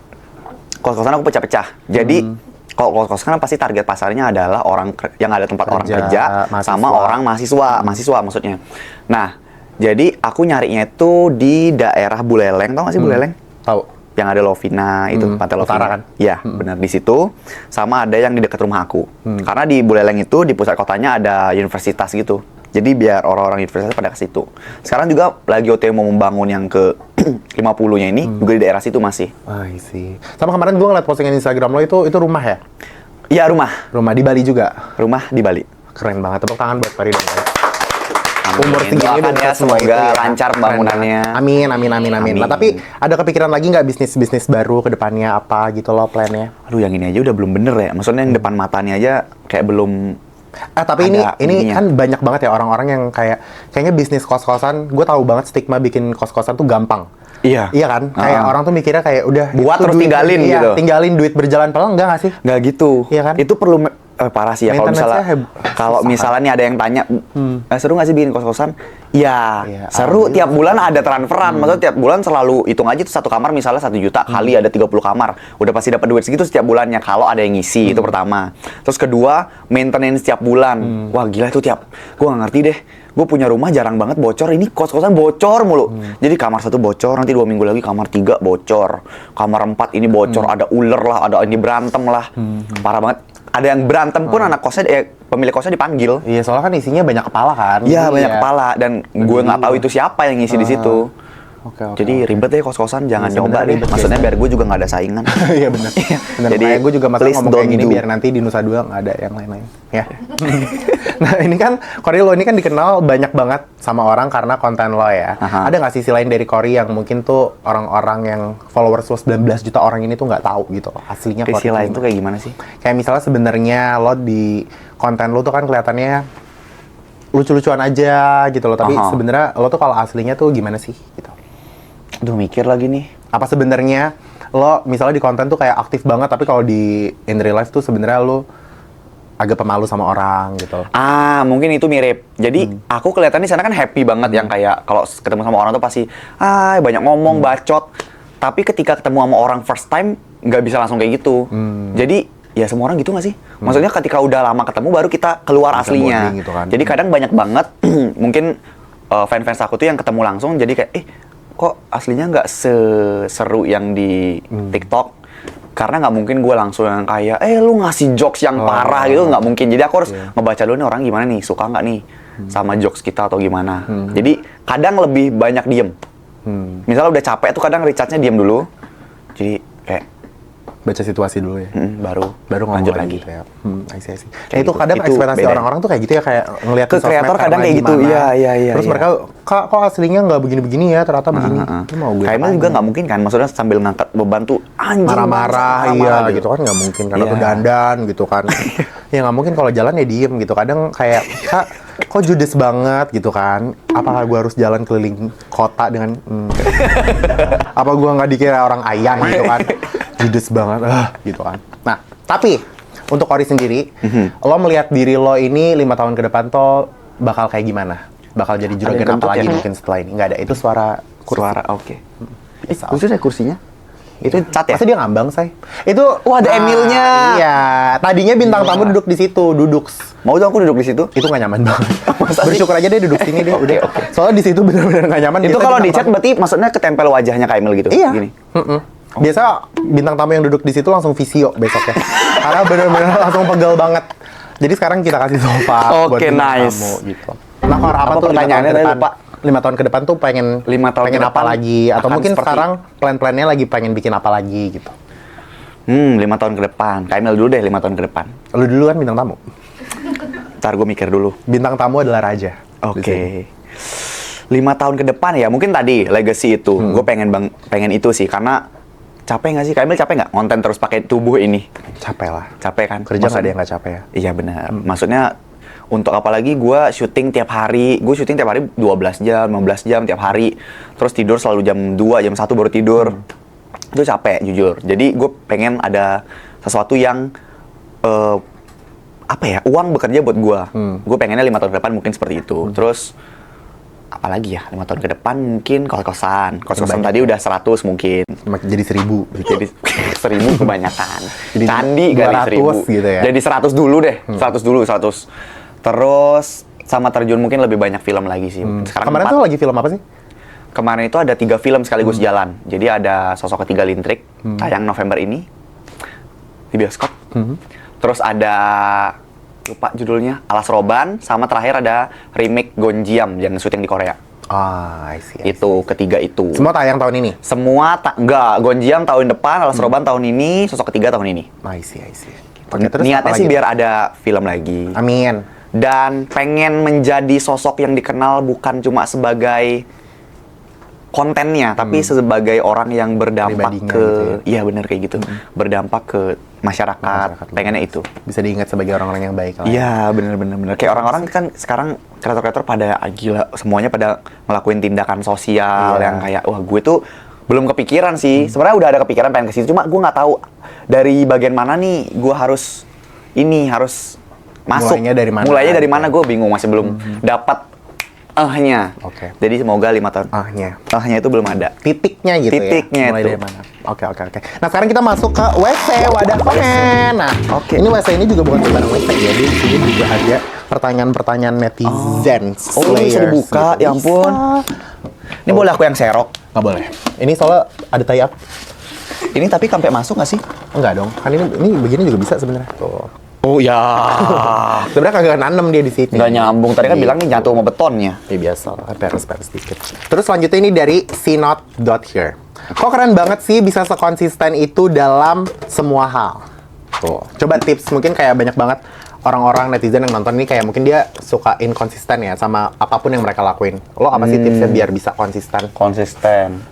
Kos-kosan aku pecah-pecah. Jadi kalau kos-kosan kan pasti target pasarnya adalah orang yang ada tempat orang kerja sama orang mahasiswa maksudnya. Nah, jadi aku nyarinya itu di daerah Buleleng, tau gak sih Buleleng? Tahu. Yang ada Lovina itu, Pantai Lovina. Utara kan? Iya, benar di situ. Sama ada yang di dekat rumah aku. Karena di Buleleng itu di pusat kotanya ada universitas gitu. Jadi biar orang-orang universitas pada ke situ. Sekarang juga lagi OTW mau membangun yang ke 50-nya ini juga di daerah situ masih. I see. Sama kemarin gue ngeliat postingan Instagram lo itu rumah ya? Iya, rumah. Rumah di Bali juga. Rumah di Bali. Keren banget. Tepuk tangan buat Farida. Umur segini doakan ya, semoga lancar pembangunannya. Amin. Nah, tapi ada kepikiran lagi nggak bisnis baru ke depannya apa gitu loh plannya? Aduh, yang ini aja udah belum bener ya. Maksudnya yang depan matanya aja kayak belum. Tapi ini kan banyak banget ya orang-orang yang kayaknya bisnis kos-kosan. Gue tahu banget stigma bikin kos-kosan tuh gampang. Iya. Iya kan? Kayak orang tuh mikirnya kayak udah buat terus duit, tinggalin gitu. Tinggalin duit berjalan pelan, enggak nggak sih? Nggak gitu. Iya kan? Itu perlu parah sih ya kalau misalnya nih ada yang tanya seru nggak sih bikin kos-kosan? Ya, seru. Tiap bulan ada transferan. Maksudnya tiap bulan selalu hitung aja tuh satu kamar misalnya 1 juta kali ada 30 kamar. Udah pasti dapat duit segitu setiap bulannya kalau ada yang ngisi. Itu pertama. Terus kedua, maintenance setiap bulan. Wah, gila itu gua nggak ngerti deh. Gue punya rumah jarang banget bocor, ini kos-kosan bocor mulu. Jadi kamar 1 bocor, nanti 2 minggu lagi kamar 3 bocor. Kamar 4 ini bocor, ada ular lah, ada ini berantem lah. Parah banget. Ada yang berantem pun anak kosnya, pemilik kosnya dipanggil. Iya, soalnya kan isinya banyak kepala kan. Iya, banyak kepala. Dan gue nggak tahu itu siapa yang ngisi di situ. Jadi ribet deh kos-kosan, jangan nyoba deh. Maksudnya biar gue juga nggak ada saingan. Iya benar. Jadi gue juga masalah ngomong kayak gini biar nanti di Nusa Dua nggak ada yang lain-lain. Ya. Nah ini kan, Cory, lo ini kan dikenal banyak banget sama orang karena konten lo ya. Ada nggak sisi lain dari Cory yang mungkin tuh orang-orang yang followers lo 19 juta orang ini tuh nggak tahu gitu aslinya Cory? Sisi lain tuh kayak gimana sih? Kayak misalnya sebenarnya lo di konten lo tuh kan kelihatannya lucu-lucuan aja gitu loh. Tapi sebenarnya lo tuh kalau aslinya tuh gimana sih gitu? Aduh, mikir lagi nih. Apa sebenarnya lo misalnya di konten tuh kayak aktif banget, tapi kalau di in real life tuh sebenarnya lo agak pemalu sama orang gitu? Mungkin itu mirip. Jadi aku kelihatan di sana kan happy banget yang kayak kalau ketemu sama orang tuh pasti banyak ngomong, bacot. Tapi ketika ketemu sama orang first time nggak bisa langsung kayak gitu. Jadi ya semua orang gitu nggak sih? Maksudnya ketika udah lama ketemu baru kita keluar bisa aslinya. Gitu kan. Jadi kadang banyak banget mungkin fans aku tuh yang ketemu langsung jadi kayak kok aslinya nggak seseru yang di TikTok, karena nggak mungkin gue langsung yang kayak lu ngasih jokes yang parah gitu, nggak mungkin. Jadi aku harus ngebaca dulu nih orang gimana nih, suka nggak nih sama jokes kita atau gimana. Jadi kadang lebih banyak diem. Misalnya udah capek tuh kadang recharge-nya diem dulu, jadi kayak baca situasi dulu ya, baru lanjut lagi gitu ya. I see. Nah, itu kadang ekspektasi orang-orang tuh kayak gitu ya, kayak ngelihat ke kreator kadang kayak gitu. Iya. Terus mereka kok aslinya nggak begini-begini ya, ternyata begini. Kayaknya juga nggak mungkin kan, maksudnya sambil ngangkat beban tuh anjing marah-marah gitu kan nggak mungkin karena tuh dandan gitu kan. Ya nggak mungkin kalau jalan ya diem gitu. Kadang kayak kok judes banget gitu kan. Apakah gue harus jalan keliling kota dengan apa gue nggak dikira orang ayam gitu kan. Judes banget gitu kan. Nah, tapi untuk Cory sendiri, lo melihat diri lo ini 5 tahun ke depan tuh bakal kayak gimana? Bakal jadi juragan apa lagi mungkin setelah ini? Nggak ada, itu suara kursi. Oke. Lucu deh kursinya. Itu cat ya? Masa dia ngambang, say? Itu ada Emilnya. Iya. Tadinya bintang tamu duduk di situ, Mau dong aku duduk di situ? Itu nggak nyaman banget. Bersyukur aja dia duduk sini dia udah. Soalnya di situ benar-benar nggak nyaman. Itu kalau di chat berarti maksudnya ketempel wajahnya kayak Emil gitu? Iya. Gini. Biasa bintang tamu yang duduk di situ langsung visio besoknya. Karena benar-benar langsung pegel banget. Jadi sekarang kita kasih sofa buat bintang tamu gitu. Nah, kalau apa tuh pertanyaannya tadi lupa. 5 tahun ke depan tuh pengen apa lagi? Atau mungkin sekarang plan-plannya lagi pengen bikin apa lagi gitu? 5 tahun ke depan. Kak Emil dulu deh 5 tahun ke depan. Lu dulu kan bintang tamu. Ntar gue mikir dulu. Bintang tamu adalah raja. Oke. 5 tahun ke depan ya, mungkin tadi legacy itu. Gue pengen itu sih, karena capek nggak sih? Kak Emil capek nggak ngonten terus pakai tubuh ini? Capek lah. Capek kan? Kerja nggak ada yang nggak capek ya? Iya benar. Maksudnya untuk apalagi gue syuting tiap hari. Gue syuting tiap hari 12 jam, 15 jam tiap hari. Terus tidur selalu jam 2, jam 1 baru tidur. Itu capek jujur. Jadi gue pengen ada sesuatu yang apa ya, uang bekerja buat gue. Gue pengennya 5 tahun ke depan mungkin seperti itu. Terus apalagi ya, 5 tahun ke depan mungkin kos-kosan tadi udah 100 mungkin. Jadi 1000. Jadi 1000 kebanyakan. Jadi Candi kali 200 1000 gitu ya. Jadi 100 dulu deh. 100 dulu, 100. Terus sama terjun mungkin lebih banyak film lagi sih. Sekarang Kemarin 4. tuh lagi film apa sih? Kemarin itu ada 3 film sekaligus jalan. Jadi ada Sosok Ketiga Lintrik, tayang November ini di bioskop. Terus ada, lupa judulnya, Alas Roban, sama terakhir ada remake Gonjiam yang syuting di Korea. I see. Itu ketiga itu. Semua tayang tahun ini? Semua enggak, Gonjiam tahun depan, Alas Roban tahun ini, Sosok Ketiga tahun ini. I see. Oke, terus Niatnya apa sih lagi? biar ada film lagi. Amin. Dan pengen menjadi sosok yang dikenal bukan cuma sebagai kontennya, tapi sebagai orang yang berdampak Pribadinya ke, gitu ya. iya bener kayak gitu, berdampak ke masyarakat. Pengennya itu. Bisa diingat sebagai orang-orang yang baik lah. Iya bener. Kayak orang-orang kan sekarang kreator-kreator pada gila, semuanya pada ngelakuin tindakan sosial yang kayak, wah gue tuh belum kepikiran sih. Sebenarnya udah ada kepikiran pengen ke situ, cuma gue nggak tahu dari bagian mana nih gue harus masuk. Mulainya dari mana gue bingung, masih belum dapat Oke. Jadi semoga 5 tahun. Ahnya Itu belum ada. titiknya gitu Titiknya ya. Mulai itu. dari mana? Oke. Nah, sekarang kita masuk ke WC, wadah komen. Nah, Oke. ini WC ini juga bukan sembarang WC ya. Jadi di sini juga ada pertanyaan-pertanyaan netizen. Oh, bisa dibuka, ya ampun. Ini boleh aku yang serok? Nggak boleh. Ini soalnya ada tie up. Ini tapi sampai masuk nggak sih? Enggak dong. Kan ini begini juga bisa sebenarnya. Tuh. Oh ya. Sebenarnya kagak nanem dia di sini. Nggak nyambung. Tadi kan bilang nih nyatu sama betonnya. Ya biasa lah, peres-peres dikit. Terus selanjutnya ini dari sinot.here. Kok keren banget sih bisa sekonsisten itu dalam semua hal. Tuh. Coba tips, mungkin kayak banyak banget orang-orang netizen yang nonton ini kayak mungkin dia suka inkonsisten ya sama apapun yang mereka lakuin. Lo apa sih tipsnya biar bisa konsisten? Konsisten.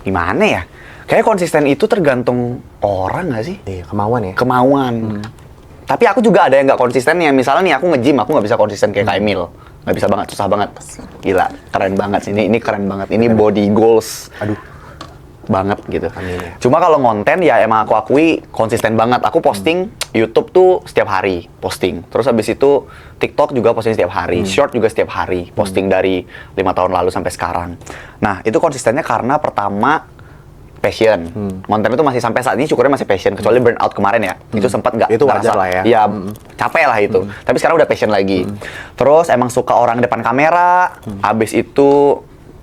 Gimana ya? Kayaknya konsisten itu tergantung orang nggak sih? Iya, kemauan ya. Kemauan. Tapi aku juga ada yang nggak konsistennya. Misalnya nih aku nge-gym, aku nggak bisa konsisten kayak Kak Emil. Nggak bisa banget, susah banget. Gila, keren banget sih. Ini keren banget. Ini body goals. Aduh. Banget gitu. Amin ya. Cuma kalau konten ya emang aku akui konsisten banget. Aku posting YouTube tuh setiap hari posting. Terus habis itu TikTok juga posting setiap hari. Short juga setiap hari posting dari 5 tahun lalu sampai sekarang. Nah, itu konsistennya karena pertama passion. Konten itu masih sampai saat ini syukurnya masih passion, kecuali burnout kemarin ya. Itu sempat nggak Itu ngerasa- wajar lah ya. Iya, capek lah itu. Tapi sekarang udah passion lagi. Terus emang suka orang depan kamera. Abis itu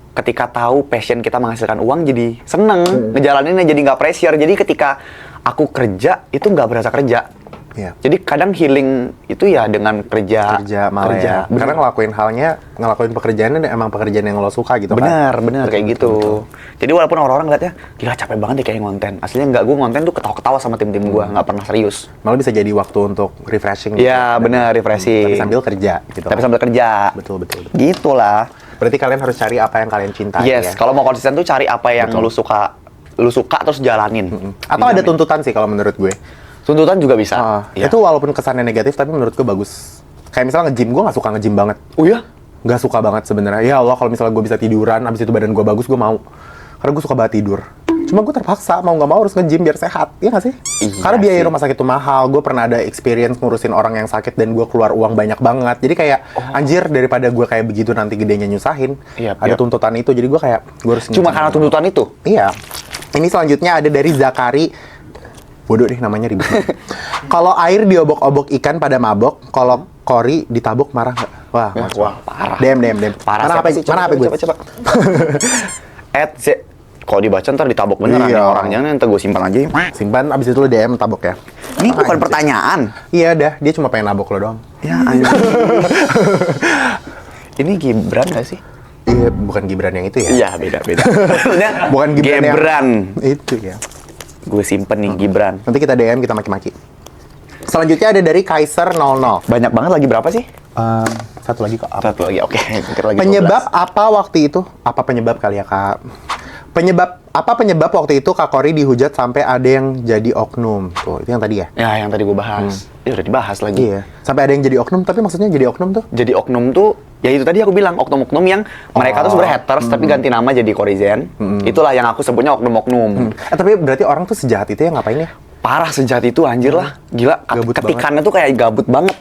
ketika tahu passion kita menghasilkan uang jadi seneng ngejalaninnya, jadi nggak pressure. Jadi ketika aku kerja itu nggak berasa kerja. Iya. Jadi kadang healing itu ya dengan kerja Malah ya. Bener. Karena ngelakuin pekerjaannya emang pekerjaan yang lo suka gitu kan. Benar kayak gitu. Jadi walaupun orang-orang ngeliatnya, gila capek banget deh kayak ngonten. Aslinya nggak, gue ngonten tuh ketawa-ketawa sama tim-tim gue, nggak pernah serius. Malah bisa jadi waktu untuk refreshing. Iya benar, refreshing. Tapi sambil kerja gitu. Tapi sambil kerja. Betul. Gitulah. Berarti kalian harus cari apa yang kalian cintai Yes, ya. kalau mau konsisten tuh cari apa yang lu suka terus jalanin. Atau ada tuntutan sih kalau menurut gue. Tuntutan juga bisa. Iya. Itu walaupun kesannya negatif tapi menurut gue bagus. Kayak misalnya nge-gym, gue nggak suka nge-gym banget. Oh iya? Nggak suka banget sebenarnya. Ya Allah, kalau misalnya gue bisa tiduran, abis itu badan gue bagus, gue mau. Karena gue suka banget tidur. Cuma gue terpaksa, mau nggak mau harus nge-gym biar sehat. Iya nggak sih? Iya Karena biaya sih. rumah sakit itu mahal. Gue pernah ada experience ngurusin orang yang sakit dan gue keluar uang banyak banget. Jadi kayak, anjir daripada gue kayak begitu nanti gedenya nyusahin. Iya, Ada iya. tuntutan itu, jadi gue kayak, gue harus Cuma nge-gym. karena tuntutan itu? Iya. Ini selanjutnya ada dari Zakari. Bodoh deh namanya ribet. Kalau air diobok-obok ikan pada mabok, kalau kori ditabuk marah nggak? Wah, Parah. Dem. Parah. Mana Siapa HP? sih? Mana HP gue? Coba. Kalau dibaca ntar ditabok beneran Iya. nih orang. Jangan ntar gue simpan aja. Simpan, abis itu lu DM tabok ya. Ini bukan Anjir. pertanyaan. Iya dah, dia cuma pengen nabok lo doang. Ya anjir. Ini Gibran gak sih? Iya, bukan Gibran yang itu ya. Iya, beda. Maksudnya Bukan Gibran yang- Gebran. Itu ya. Gue simpen nih Gibran. Nanti kita DM, kita maki-maki. Selanjutnya ada dari Kaiser 00. Banyak banget lagi berapa sih? Satu lagi kok. Satu lagi, oke. Pikir lagi Penyebab apa waktu itu? Apa penyebab kali ya, Kak? Penyebab waktu itu Kak Kori dihujat sampai ada yang jadi oknum? Tuh, itu yang tadi ya? 12. Ya, yang tadi gue bahas. Ya udah dibahas lagi. Iya. Sampai ada yang jadi oknum, tapi maksudnya jadi oknum tuh? Jadi oknum tuh, ya itu tadi aku bilang, oknum-oknum yang mereka tuh sebenarnya haters, tapi ganti nama jadi Korizen. Itulah yang aku sebutnya oknum-oknum. Tapi berarti orang tuh sejahat itu ya ngapain ya? Parah sejahat itu anjir lah. Gila, Gabut ketikannya tuh kayak gabut banget.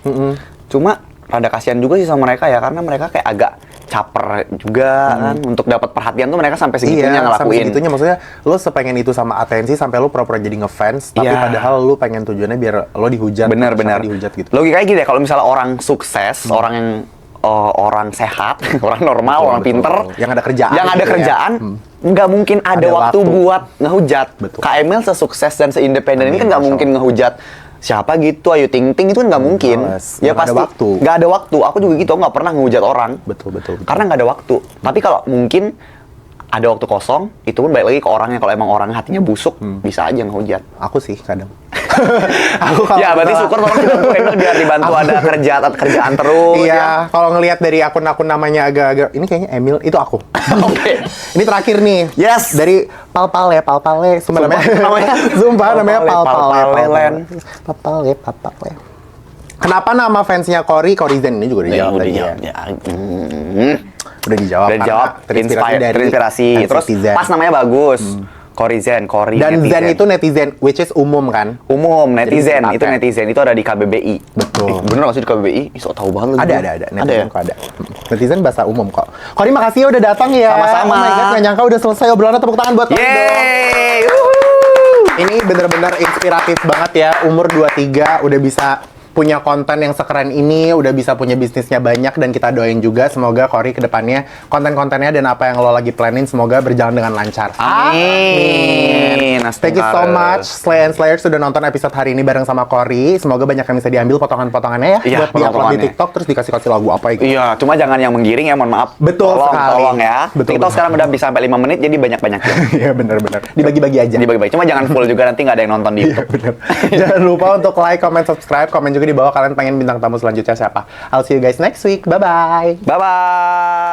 Cuma rada kasihan juga sih sama mereka ya, karena mereka kayak agak caper juga kan untuk dapat perhatian tuh mereka sampai segitunya Sampai ngelakuin. segitunya, maksudnya lo sepengen itu sama atensi sampai lo pura-pura jadi ngefans, tapi Iya. padahal lo pengen tujuannya biar lo dihujat. Bener-bener. sampai dihujat gitu. Logikanya gini ya, kalau misalnya orang sukses, orang yang orang sehat, orang normal, Betul, orang betul, pinter, betul. Yang ada kerjaan yang ada gitu ya. kerjaan, nggak mungkin ada Ada waktu waktu. buat ngehujat. Betul. Kak Emil sesukses dan seindependen ini kan nggak Masya mungkin ngehujat siapa gitu, Ayu Ting Ting itu kan nggak mungkin. males. Ya Nggak ada pasti waktu. nggak ada waktu. Aku juga gitu, aku nggak pernah ngehujat orang. Betul, betul, betul. Karena nggak ada waktu. Tapi kalau mungkin ada waktu kosong, itu pun balik lagi ke orangnya. Kalau emang orangnya hatinya busuk, bisa aja ngehujat. Aku sih kadang. Aku kalau Ya, berarti misalnya- syukur tolong dibantu Emil biar dibantu ada kerjaan terus. ya. Iya, kalau ngelihat dari akun-akun namanya agak-agak, ini kayaknya Emil, itu aku. Oke. Ini terakhir nih. Yes. Dari Palpale. Sumpah namanya. Sumpah namanya Palpale. Palpale. Kenapa nama fansnya Cory Zen? Ini juga udah dijawab Udah tadi ya. dijawab. Ya. Udah dijawab. Udah karena dijawab. Terinspirasi. Terus netizen. pas namanya bagus. Cory Zen. Dan Zen itu netizen, which is umum kan? umum, netizen. Jadi Itu dipakai. netizen. Itu ada di KBBI. Betul. Bener nggak sih di KBBI? Ih, sok tahu banget. Ada. Ada ya? Netizen kok ada. Netizen bahasa umum kok. Cory makasih ya udah datang ya. Sama-sama. Oh my God, nggak nyangka udah selesai obrolannya, tepuk tangan buat Cory dong. Yeay! Ini bener-bener inspiratif banget ya. Umur 23 udah bisa punya konten yang sekeren ini, udah bisa punya bisnisnya banyak, dan kita doain juga semoga Cory kedepannya konten-kontennya dan apa yang lo lagi planin semoga berjalan dengan lancar. Amin. Thank you so much Slay and Slayer sudah nonton episode hari ini bareng sama Cory. Semoga banyak yang bisa diambil potongan-potongannya ya Iya, buat di-upload di potongan-potongannya. TikTok terus dikasih lagu apa gitu. Iya, cuma jangan yang menggiring ya, mohon maaf. Betul tolong, sekali. Tolong ya. Betul, TikTok betul. sekarang udah bisa sampai 5 menit, jadi banyak-banyak ya. Iya bener-bener. Dibagi-bagi aja. Dibagi-bagi. Cuma jangan full juga, nanti nggak ada yang nonton di YouTube. Bener. Jangan lupa untuk like, comment, subscribe, komen juga di bawah kalian pengen bintang tamu selanjutnya siapa. I'll see you guys next week. Bye-bye. Bye-bye.